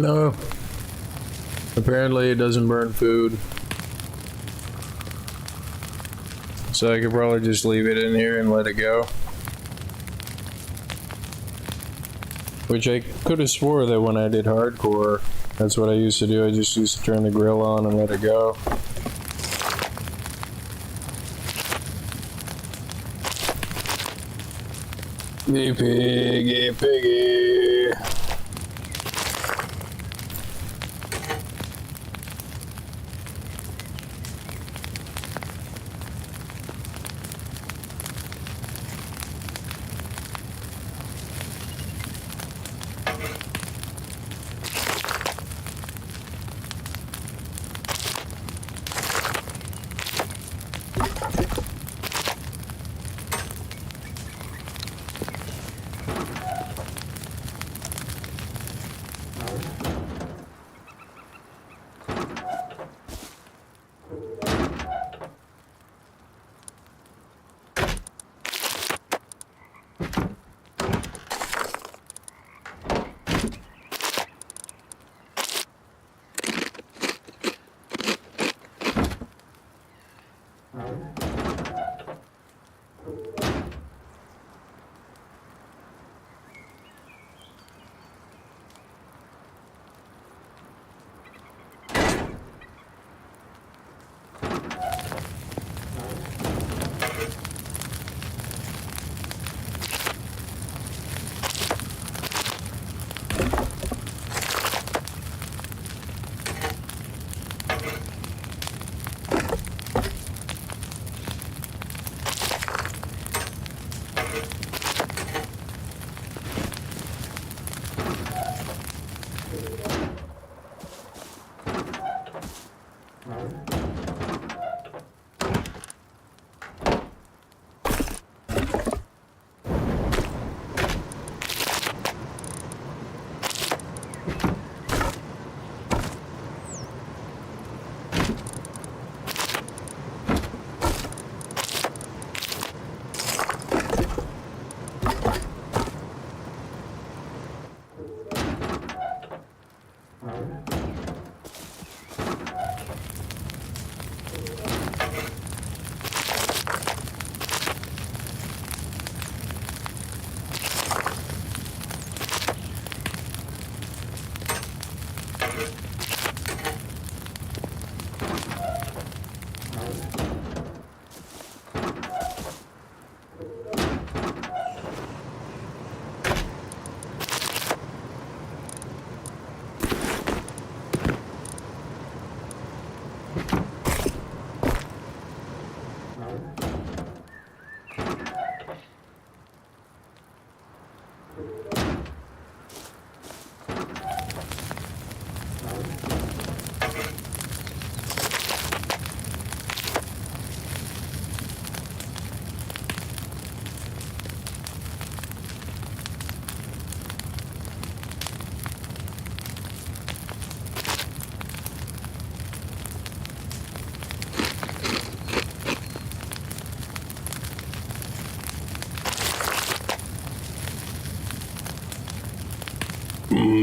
No. Apparently it doesn't burn food. So I could probably just leave it in here and let it go. Which I could have swore that when I did hardcore, that's what I used to do. I just used to turn the grill on and let it go. Hey piggy, piggy.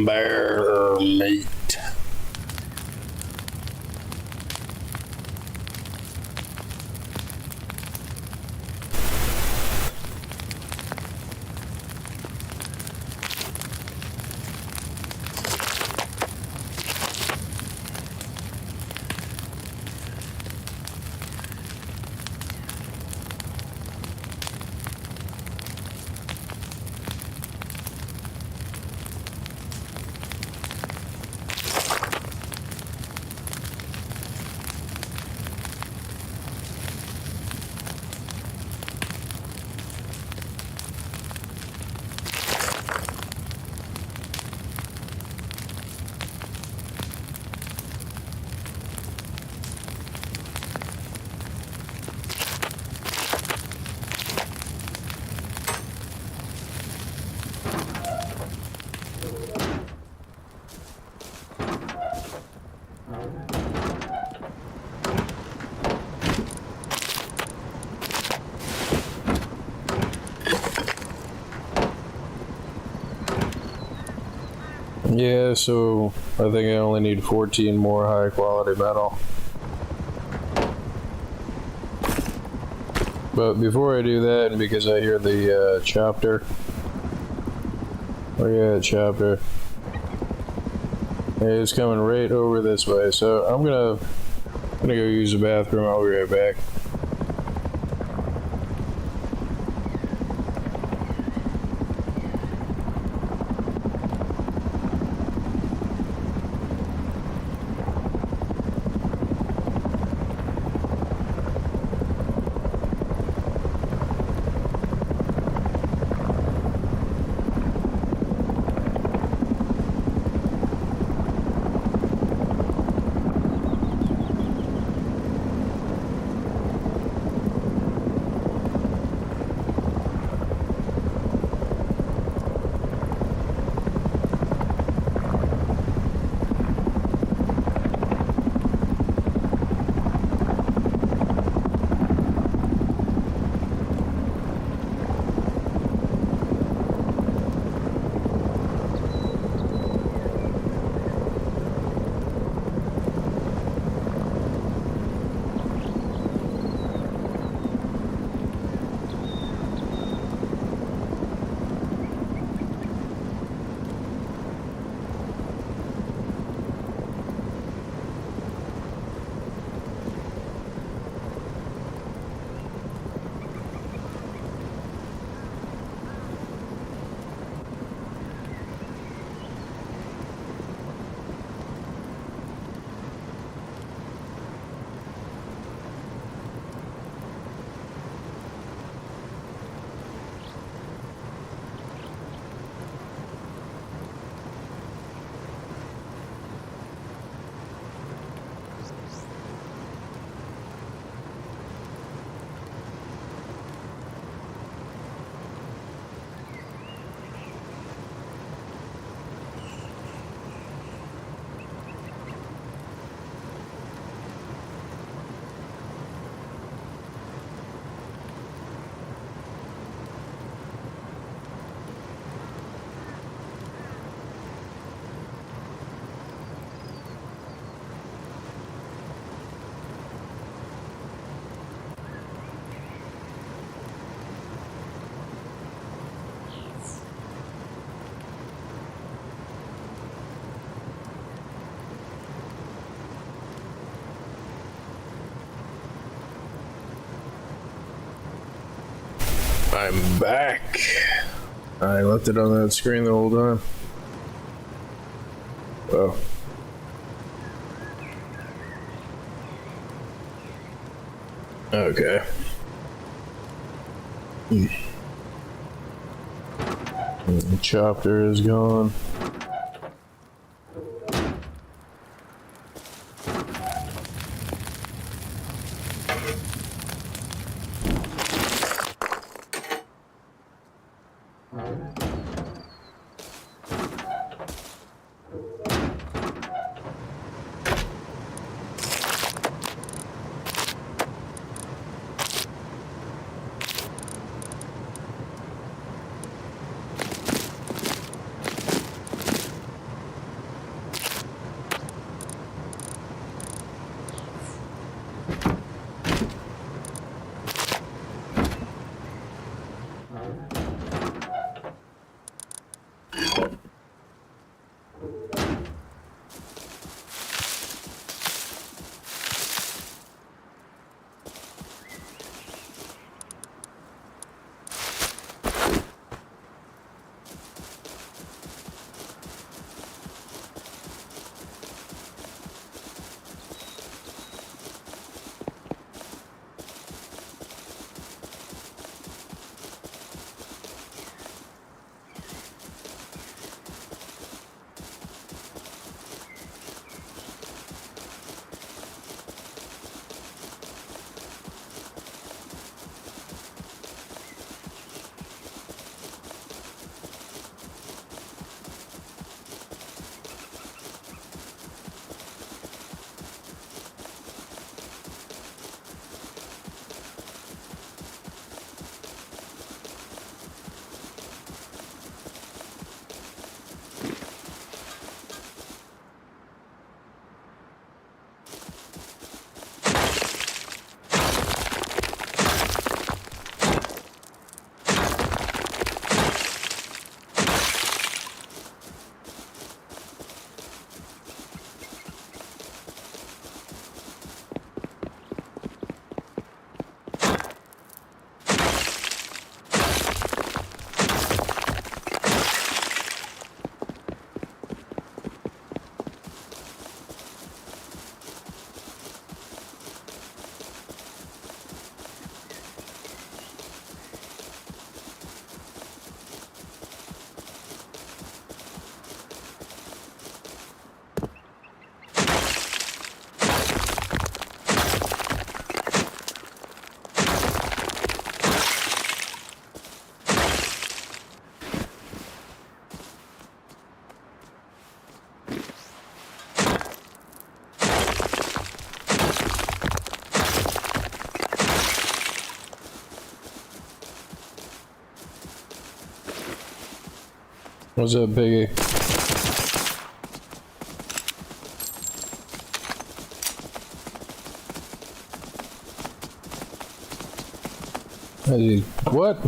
Bear meat. Yeah, so I think I only need 14 more high quality metal. But before I do that, and because I hear the chopper, look at that chopper. It's coming right over this way, so I'm gonna go use the bathroom. I'll be right back. I'm back. I left it on that screen the whole time. Oh. Okay. The chopper is gone. What's up, Piggy? What?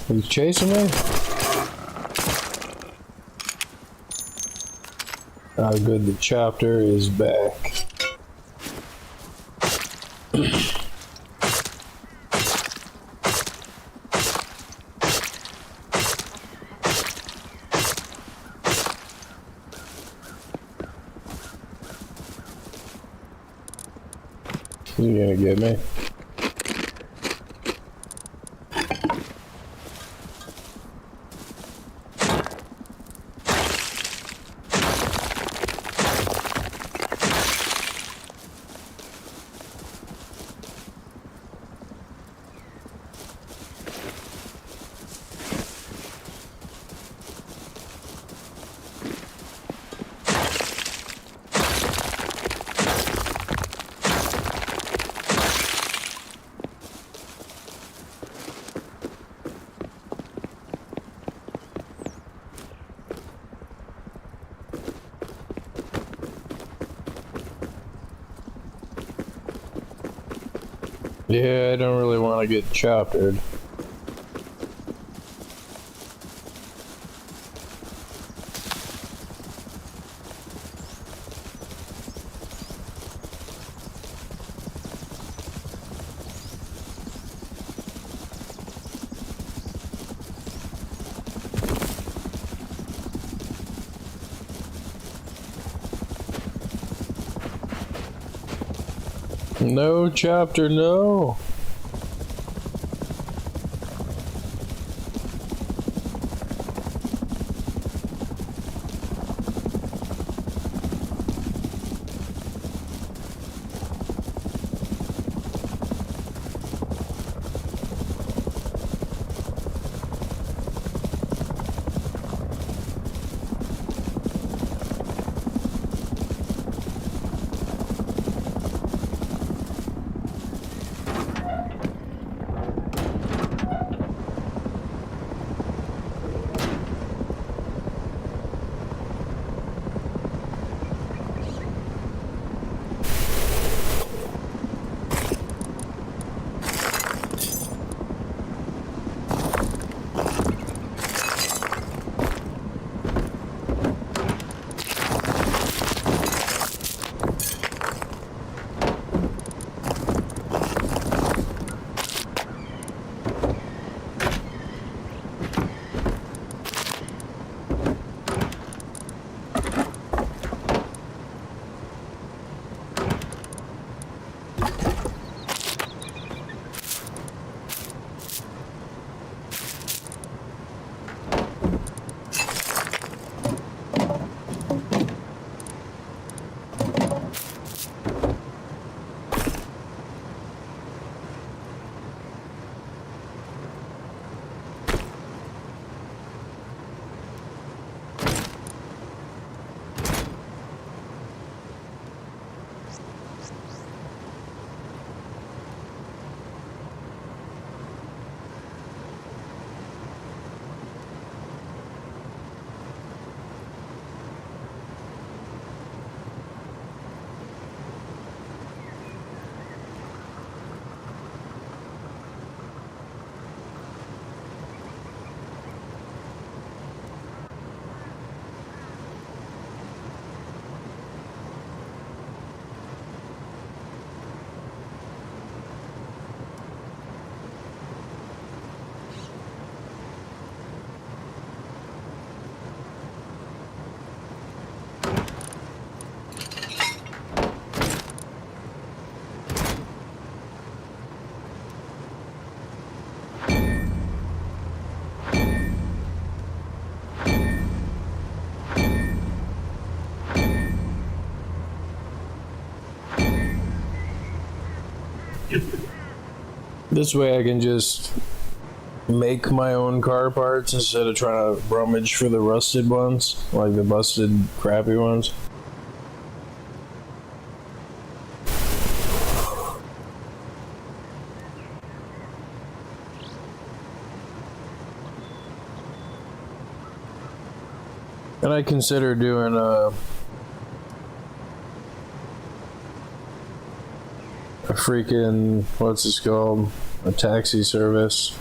He's chasing me? Oh, good. The chapter is back. You gonna get me? Yeah, I don't really want to get choppered. No chapter, no. This way I can just make my own car parts instead of trying to rummage for the rusted ones, like the busted, crappy ones. And I consider doing a freaking, what's this called? A taxi service.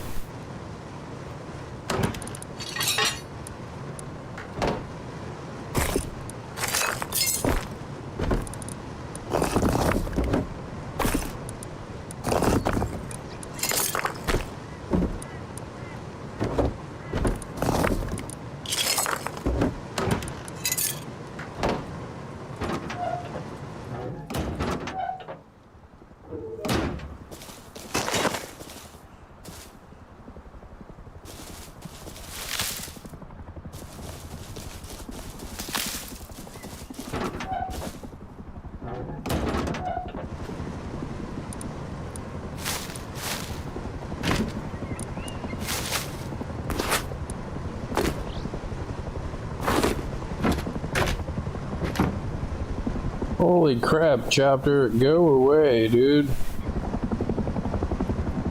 Holy crap, Chopper, go away, dude.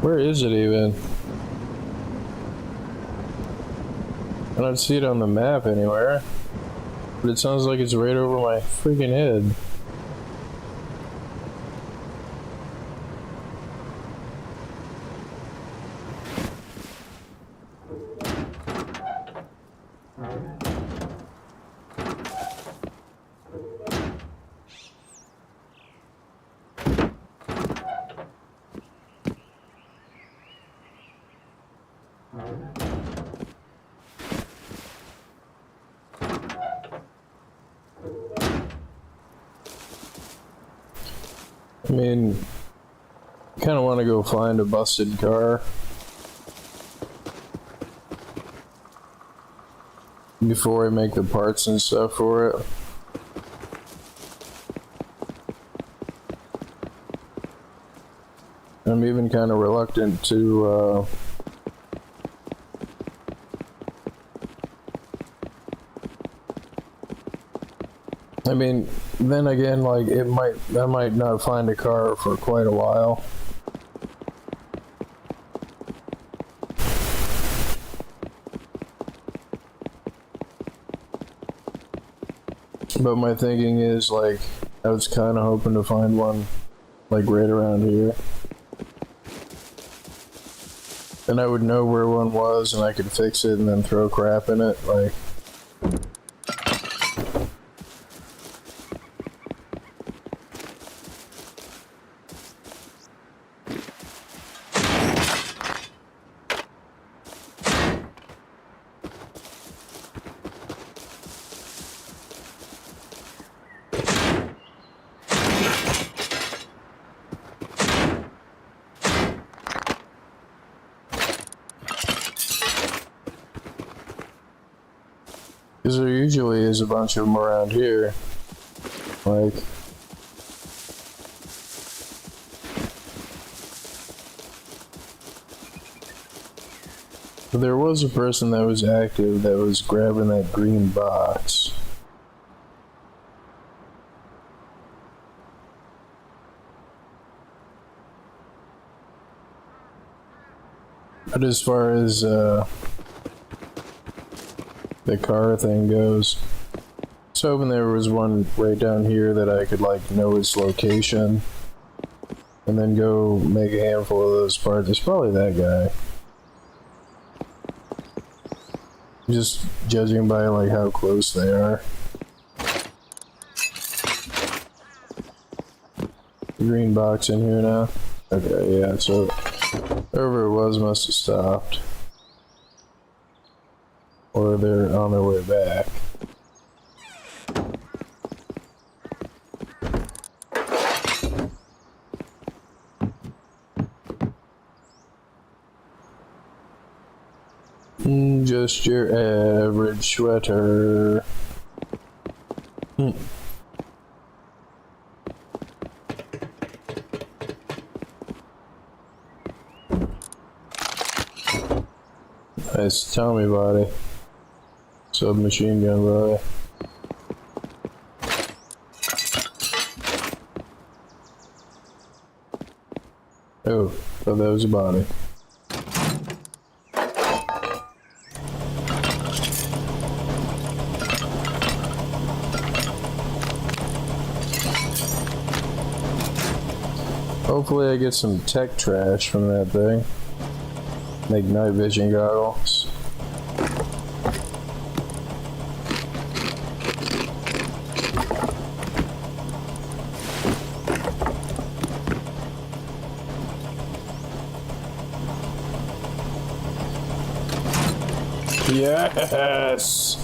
Where is it even? I don't see it on the map anywhere. But it sounds like it's right over my freaking head. I mean, kind of want to go find a busted car before I make the parts and stuff for it. I'm even kind of reluctant to I mean, then again, like, I might not find a car for quite a while. But my thinking is, like, I was kind of hoping to find one, like, right around here. And I would know where one was, and I could fix it and then throw crap in it, like... Because there usually is a bunch of them around here. Like... But there was a person that was active that was grabbing that green box. But as far as, the car thing goes, I was hoping there was one right down here that I could, like, know its location and then go make a handful of those parts. It's probably that guy. Just judging by, like, how close they are. Green box in here now. Okay, yeah, so whoever it was must have stopped. Or they're on their way back. Just your average sweater. Hmm. It's Tommy body. Submachine gun body. Oh, thought that was a body. Hopefully I get some tech trash from that thing. Make night vision goggles. Yes!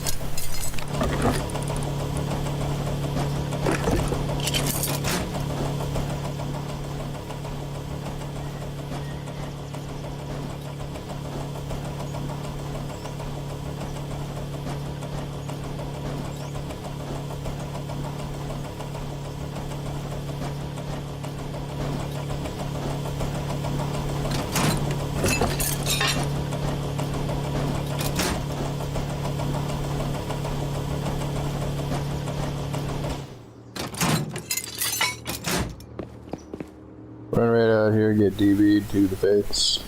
Run right out here, get DB'd to the face.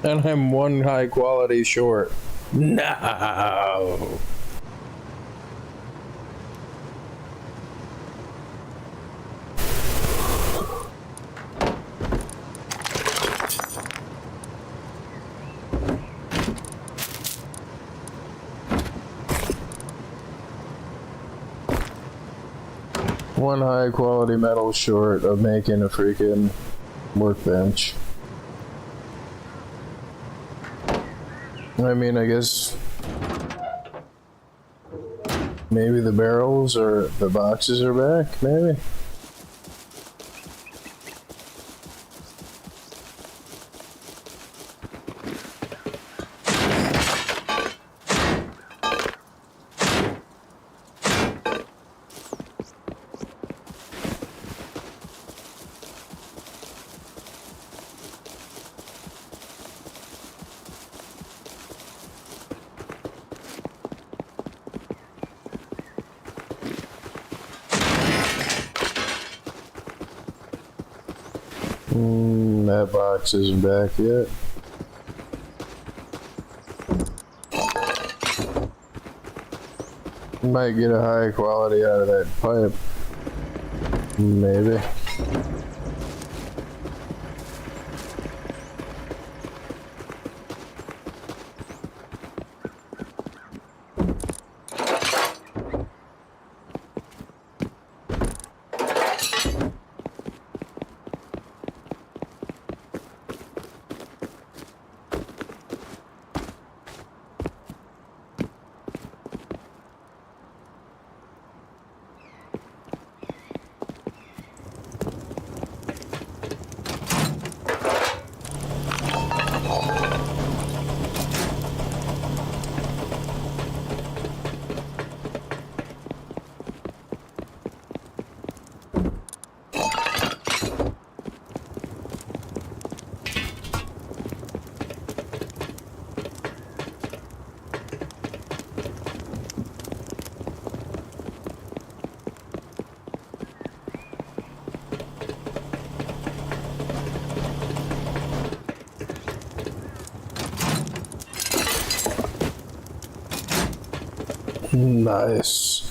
And I'm one high quality short. No. One high quality metal short of making a freaking workbench. I mean, I guess maybe the barrels or the boxes are back, maybe? That box isn't back yet. Might get a high quality out of that pipe. Maybe. Nice.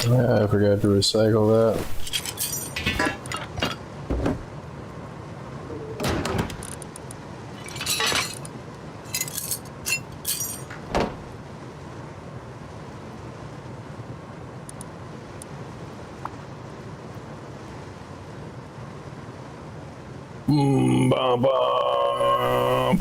Yeah, I forgot to recycle that. Bum, bum.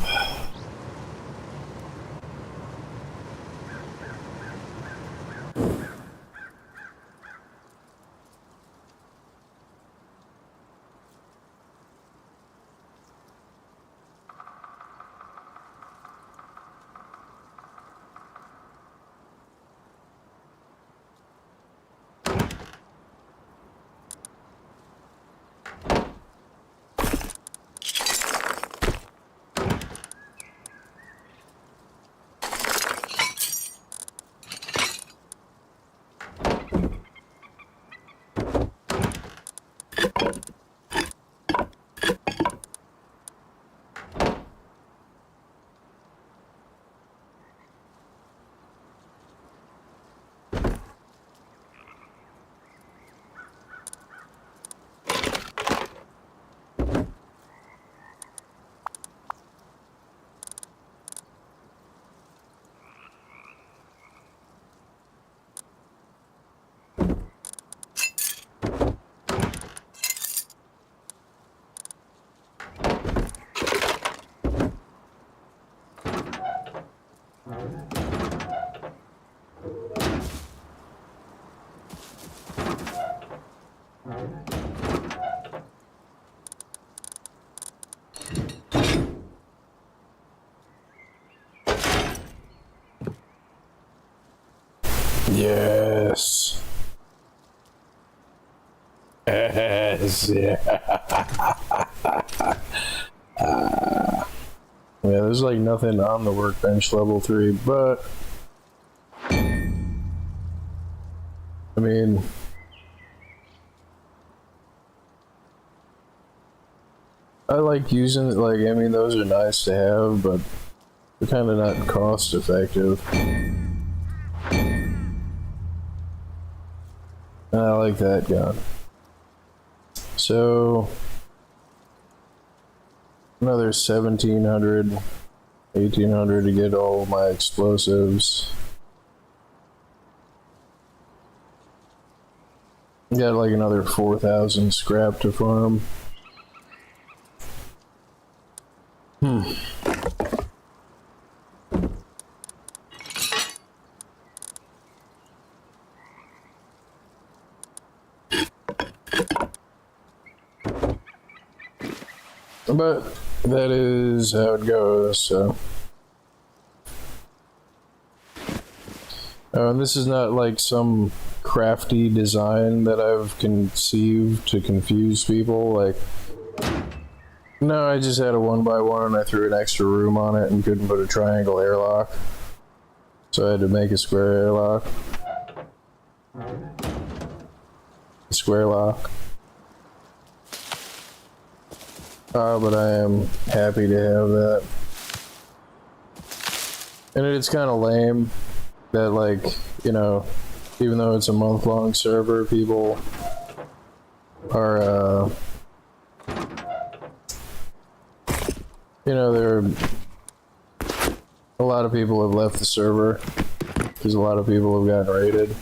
Yes. Yes. Yeah, there's like nothing on the workbench level 3, but I mean, I like using it. Like, I mean, those are nice to have, but they're kind of not cost effective. And I like that gun. So another 1700, 1800 to get all my explosives. Got like another 4,000 scrap to farm. But that is how it goes, so. Oh, and this is not like some crafty design that I've conceived to confuse people. Like, no, I just had a 1x1 and I threw an extra room on it and couldn't put a triangle airlock. So I had to make a square airlock. A square lock. But I am happy to have that. And it's kind of lame that, like, you know, even though it's a month-long server, people are, you know, a lot of people have left the server because a lot of people have gotten raided.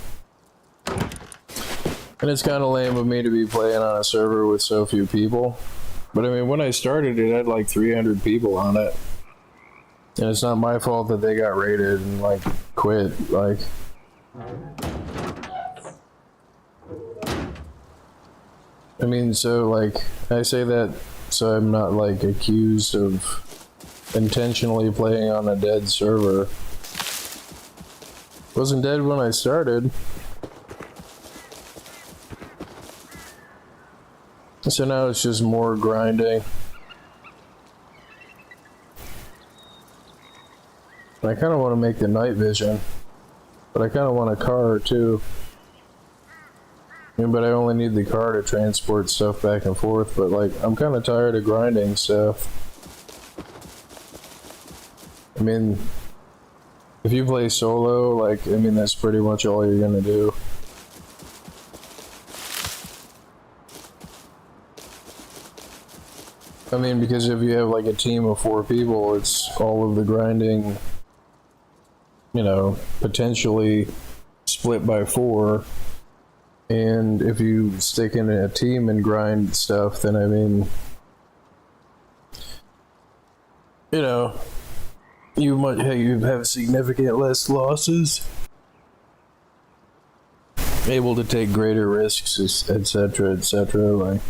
And it's kind of lame of me to be playing on a server with so few people. But I mean, when I started, it had like 300 people on it. And it's not my fault that they got raided and like quit. Like, I mean, so like, I say that so I'm not like accused of intentionally playing on a dead server. Wasn't dead when I started. So now it's just more grinding. I kind of want to make the night vision, but I kind of want a car too. But I only need the car to transport stuff back and forth, but like, I'm kind of tired of grinding stuff. I mean, if you play solo, like, I mean, that's pretty much all you're gonna do. I mean, because if you have like a team of 4 people, it's all of the grinding, you know, potentially split by 4. And if you stick in a team and grind stuff, then I mean, you know, you have significant less losses, able to take greater risks, etc., etc. Like,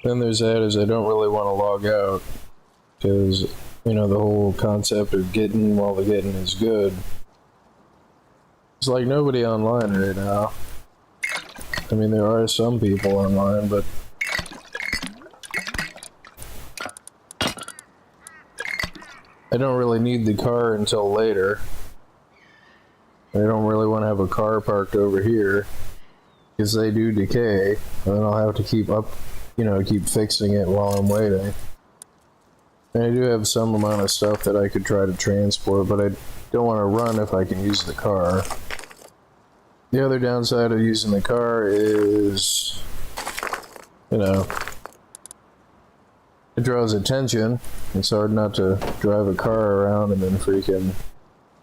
Then there's that, is I don't really want to log out, because, you know, the whole concept of getting while the getting is good. It's like nobody online right now. I mean, there are some people online, but I don't really need the car until later. I don't really want to have a car parked over here, because they do decay, and then I'll have to keep fixing it while I'm waiting. And I do have some amount of stuff that I could try to transport, but I don't want to run if I can use the car. The other downside of using the car is, you know, it draws attention. It's hard not to drive a car around and then freaking...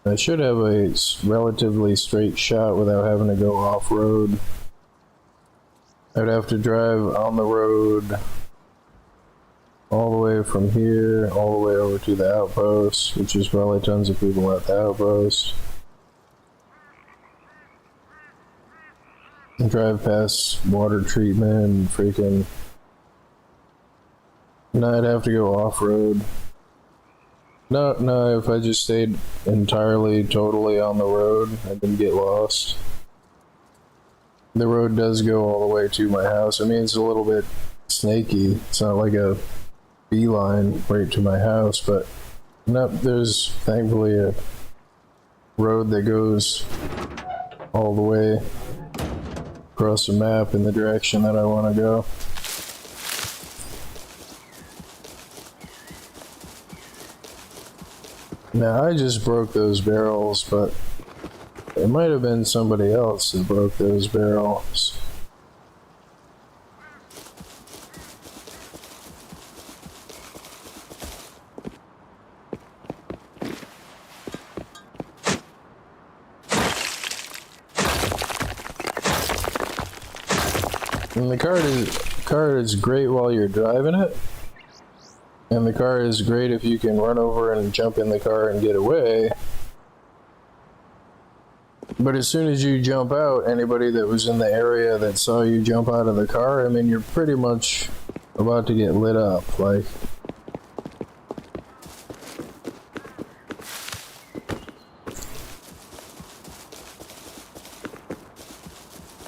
I should have a relatively straight shot without having to go off-road. I'd have to drive on the road all the way from here, all the way over to the outpost, which is probably tons of people at the outpost. And drive past water treatment and freaking... No, I'd have to go off-road. No, if I just stayed entirely, totally on the road, I didn't get lost. The road does go all the way to my house. I mean, it's a little bit snaky. It's not like a beeline right to my house, but no, there's thankfully a road that goes all the way across the map in the direction that I want to go. Now, I just broke those barrels, but it might have been somebody else that broke those barrels. And the car is great while you're driving it. And the car is great if you can run over and jump in the car and get away. But as soon as you jump out, anybody that was in the area that saw you jump out of the car, I mean, you're pretty much about to get lit up. Like,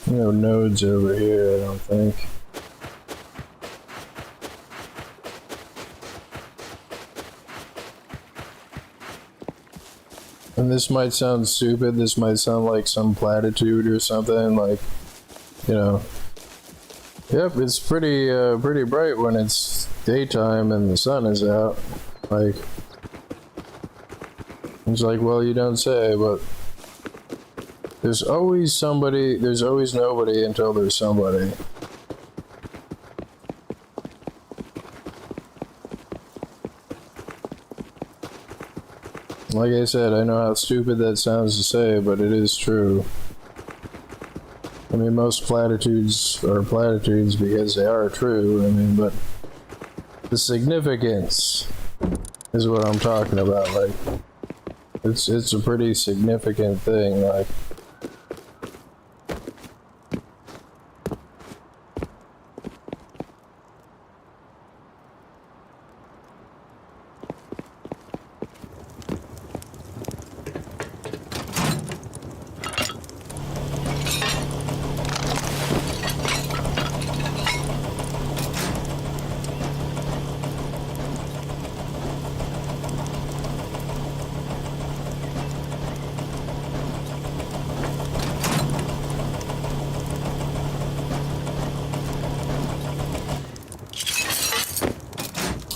no nodes over here, I don't think. And this might sound stupid, this might sound like some platitude or something, like, you know, Yep, it's pretty bright when it's daytime and the sun is out. Like, it's like, well, you don't say, but there's always somebody, there's always nobody until there's somebody. Like I said, I know how stupid that sounds to say, but it is true. I mean, most platitudes are platitudes because they are true, I mean, but the significance is what I'm talking about. Like, it's a pretty significant thing, like.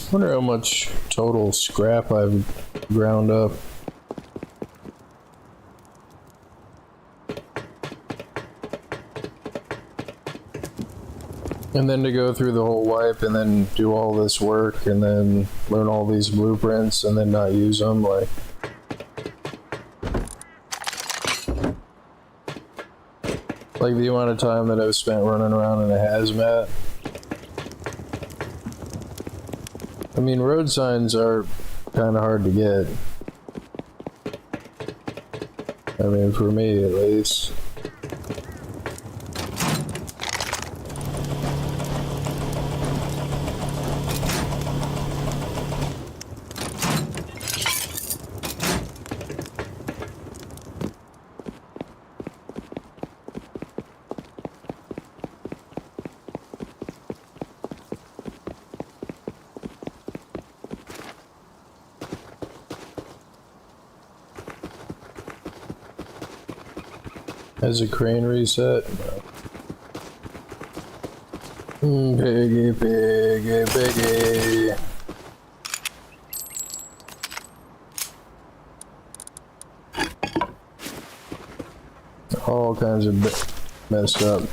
I wonder how much total scrap I've ground up. And then to go through the whole wipe and then do all this work and then learn all these blueprints and then not use them, like. Like the amount of time that I've spent running around in a hazmat. I mean, road signs are kind of hard to get. I mean, for me at least. Has a crane reset? Piggy, piggy, piggy. All kinds of messed up.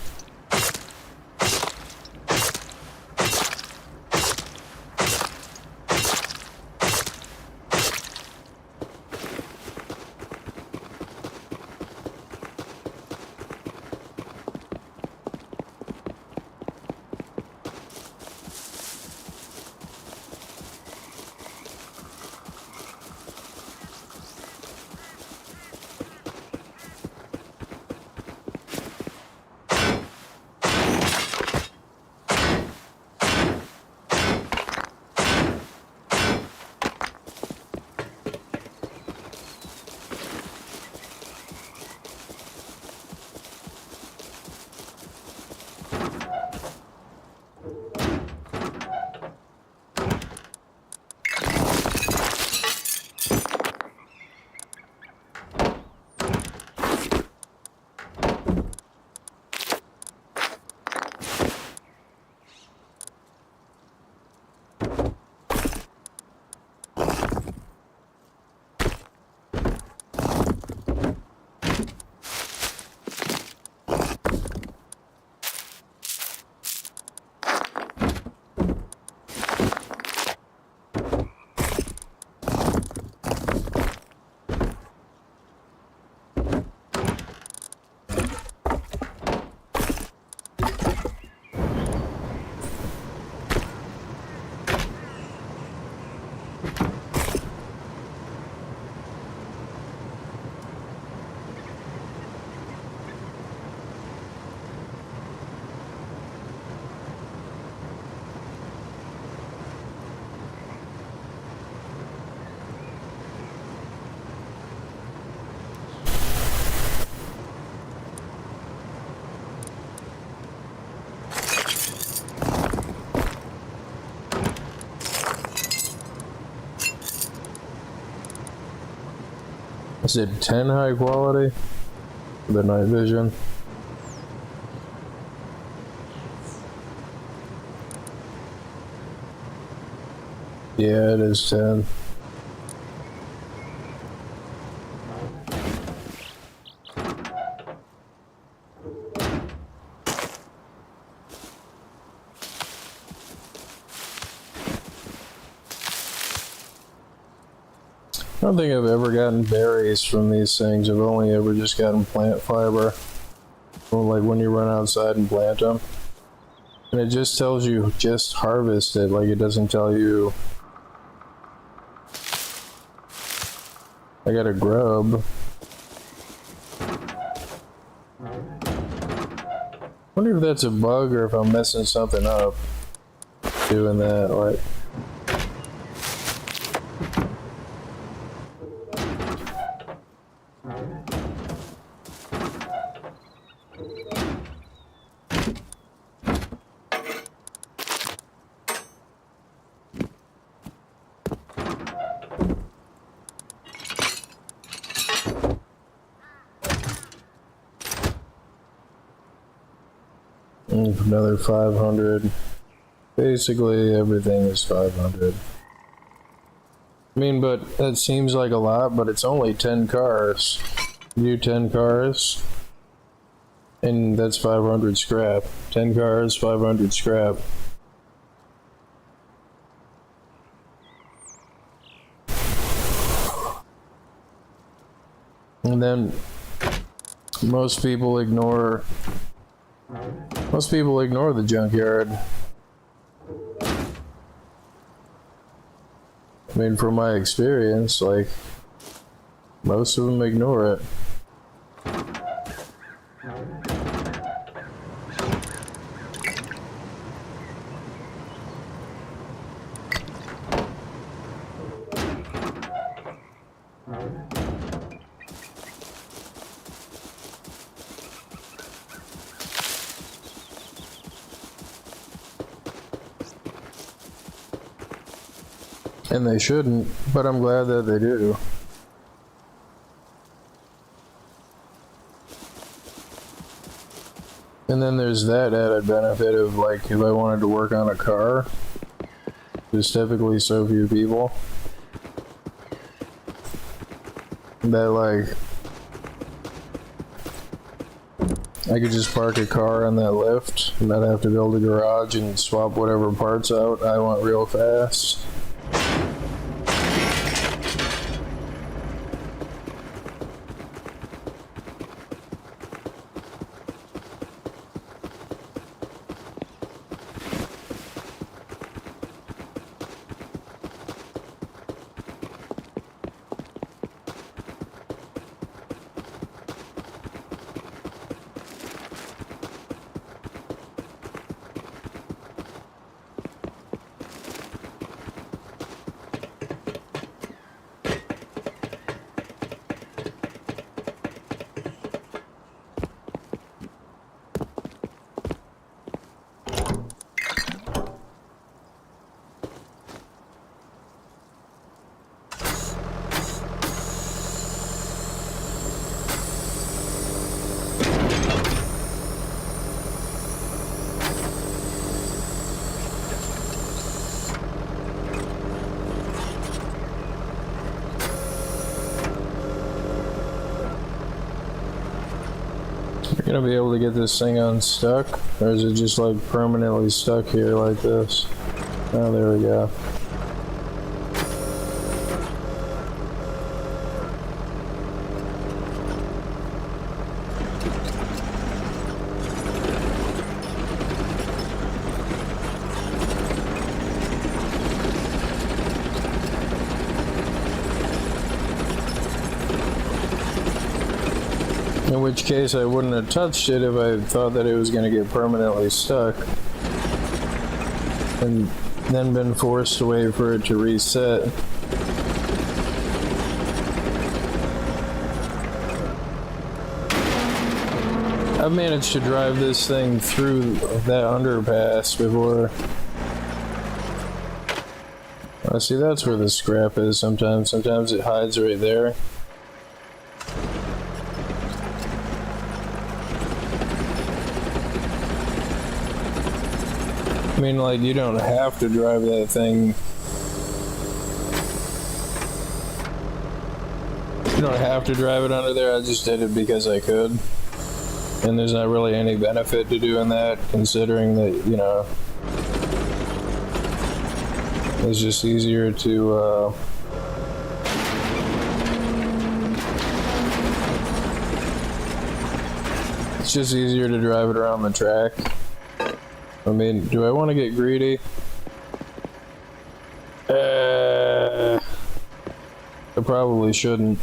Is it 10 high quality? The night vision. Yeah, it is 10. I don't think I've ever gotten berries from these things. I've only ever just gotten plant fiber. Or like when you run outside and plant them. And it just tells you just harvest it, like it doesn't tell you I got a grub. Wonder if that's a bug or if I'm messing something up doing that, like. Another 500. Basically everything is 500. I mean, but that seems like a lot, but it's only 10 cars. You do 10 cars, and that's 500 scrap. 10 cars, 500 scrap. And then most people ignore the junkyard. I mean, from my experience, like, most of them ignore it. And they shouldn't, but I'm glad that they do. And then there's that added benefit of, like, if I wanted to work on a car, there's typically so few people that, like, I could just park a car on that lift and not have to build a garage and swap whatever parts out I want real fast. Gonna be able to get this thing unstuck, or is it just like permanently stuck here like this? Oh, there we go. In which case I wouldn't have touched it if I thought that it was going to get permanently stuck and then been forced to wait for it to reset. I've managed to drive this thing through that underpass before. See, that's where the scrap is sometimes. Sometimes it hides right there. I mean, like, you don't have to drive that thing You don't have to drive it under there. I just did it because I could. And there's not really any benefit to doing that, considering that, you know, it's just easier to, it's just easier to drive it around the track. I mean, do I want to get greedy? I probably shouldn't.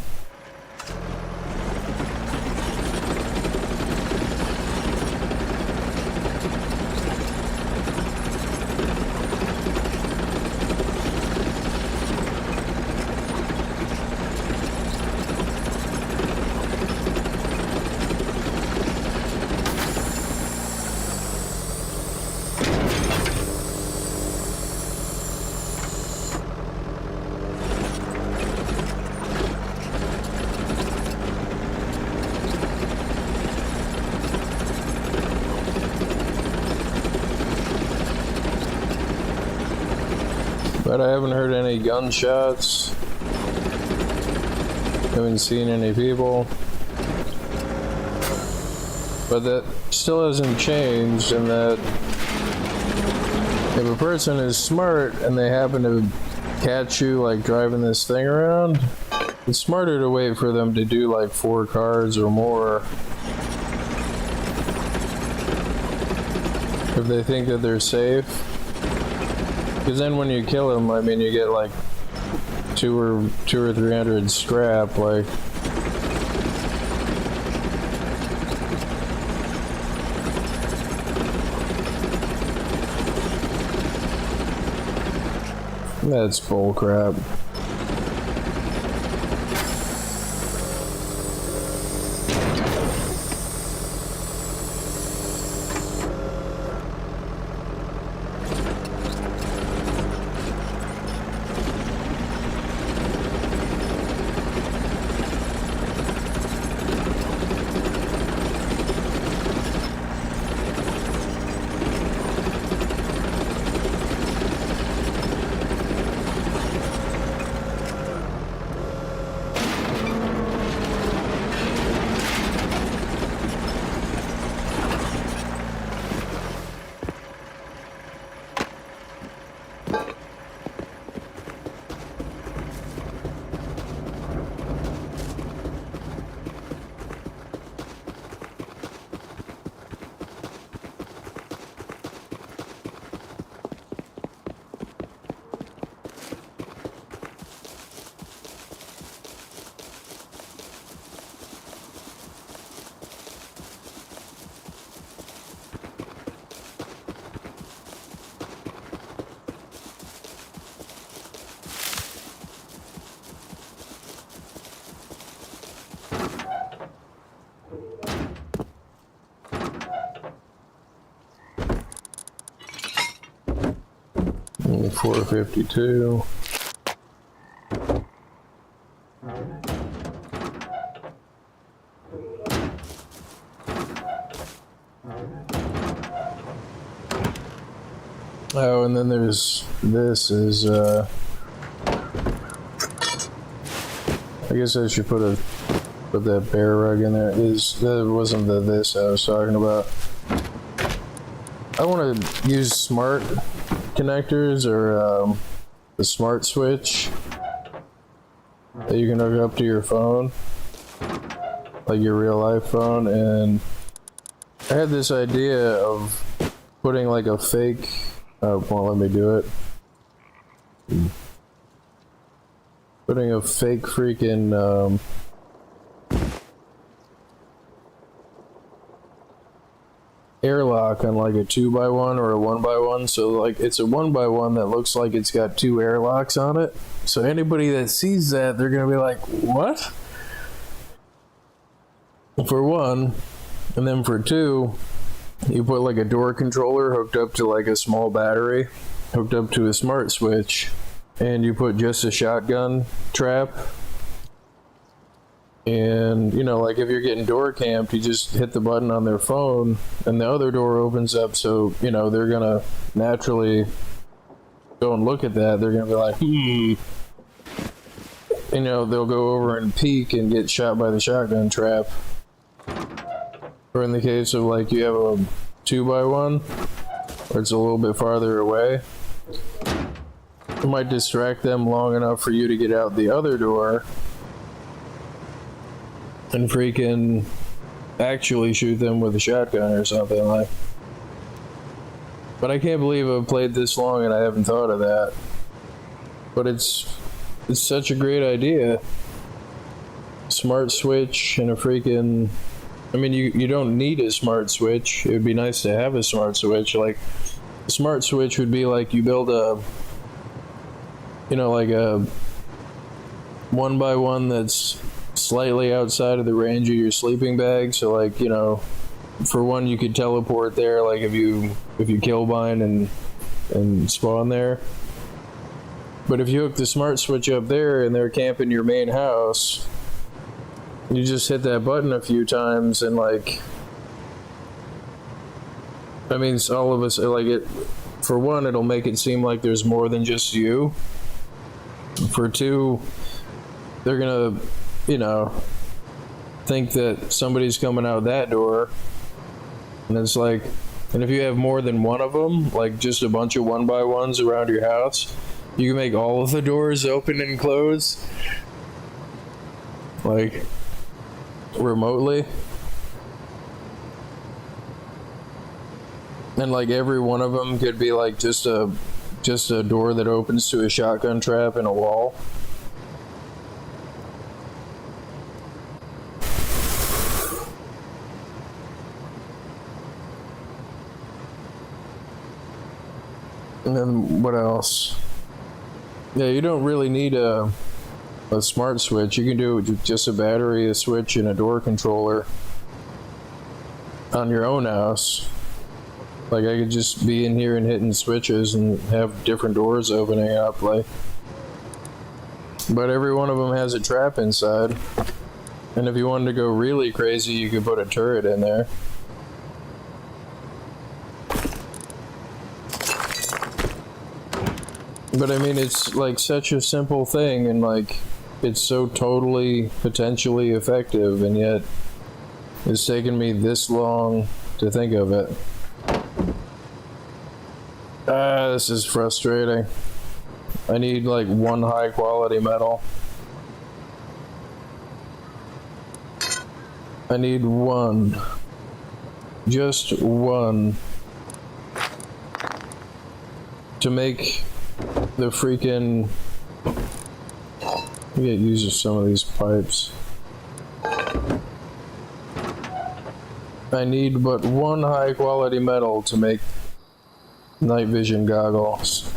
But I haven't heard any gunshots. Haven't seen any people. But that still hasn't changed in that if a person is smart and they happen to catch you like driving this thing around, it's smarter to wait for them to do like 4 cars or more if they think that they're safe. Because then when you kill them, I mean, you get like 200 or 300 scrap, like. That's bull crap. Only 452. Oh, and then there's this is I guess I should put that bear rug in there. That wasn't this I was talking about. I want to use smart connectors or the smart switch that you can hook up to your phone, like your real life phone. And I had this idea of putting like a fake won't let me do it. Putting a fake freaking airlock on like a 2x1 or a 1x1, so like it's a 1x1 that looks like it's got 2 airlocks on it. So anybody that sees that, they're gonna be like, what? For one, and then for two, you put like a door controller hooked up to like a small battery, hooked up to a smart switch, and you put just a shotgun trap. And, you know, like if you're getting door camped, you just hit the button on their phone and the other door opens up. So, you know, they're going to naturally go and look at that. They're going to be like, you know, they'll go over and peek and get shot by the shotgun trap. Or in the case of like you have a 2x1, where it's a little bit farther away, it might distract them long enough for you to get out the other door and freaking actually shoot them with a shotgun or something like. But I can't believe I've played this long and I haven't thought of that. But it's such a great idea. Smart switch and a freaking, I mean, you don't need a smart switch. It would be nice to have a smart switch. Like, a smart switch would be like you build a, you know, like a 1x1 that's slightly outside of the range of your sleeping bag. So like, you know, for one, you could teleport there, like if you kill bind and spawn there. But if you hook the smart switch up there and they're camping your main house, you just hit that button a few times and like, I mean, all of us, like it, for one, it'll make it seem like there's more than just you. For two, they're gonna, you know, think that somebody's coming out that door. And it's like, and if you have more than one of them, like just a bunch of 1x1s around your house, you can make all of the doors open and close, like, remotely. And like every one of them could be like just a door that opens to a shotgun trap in a wall. And then what else? Yeah, you don't really need a smart switch. You can do it with just a battery, a switch, and a door controller on your own house. Like, I could just be in here and hitting switches and have different doors opening up, like. But every one of them has a trap inside. And if you wanted to go really crazy, you could put a turret in there. But I mean, it's like such a simple thing, and like, it's so totally potentially effective, and yet it's taken me this long to think of it. This is frustrating. I need like one high quality metal. I need one. Just one. To make the freaking, get use of some of these pipes. I need but one high quality metal to make night vision goggles.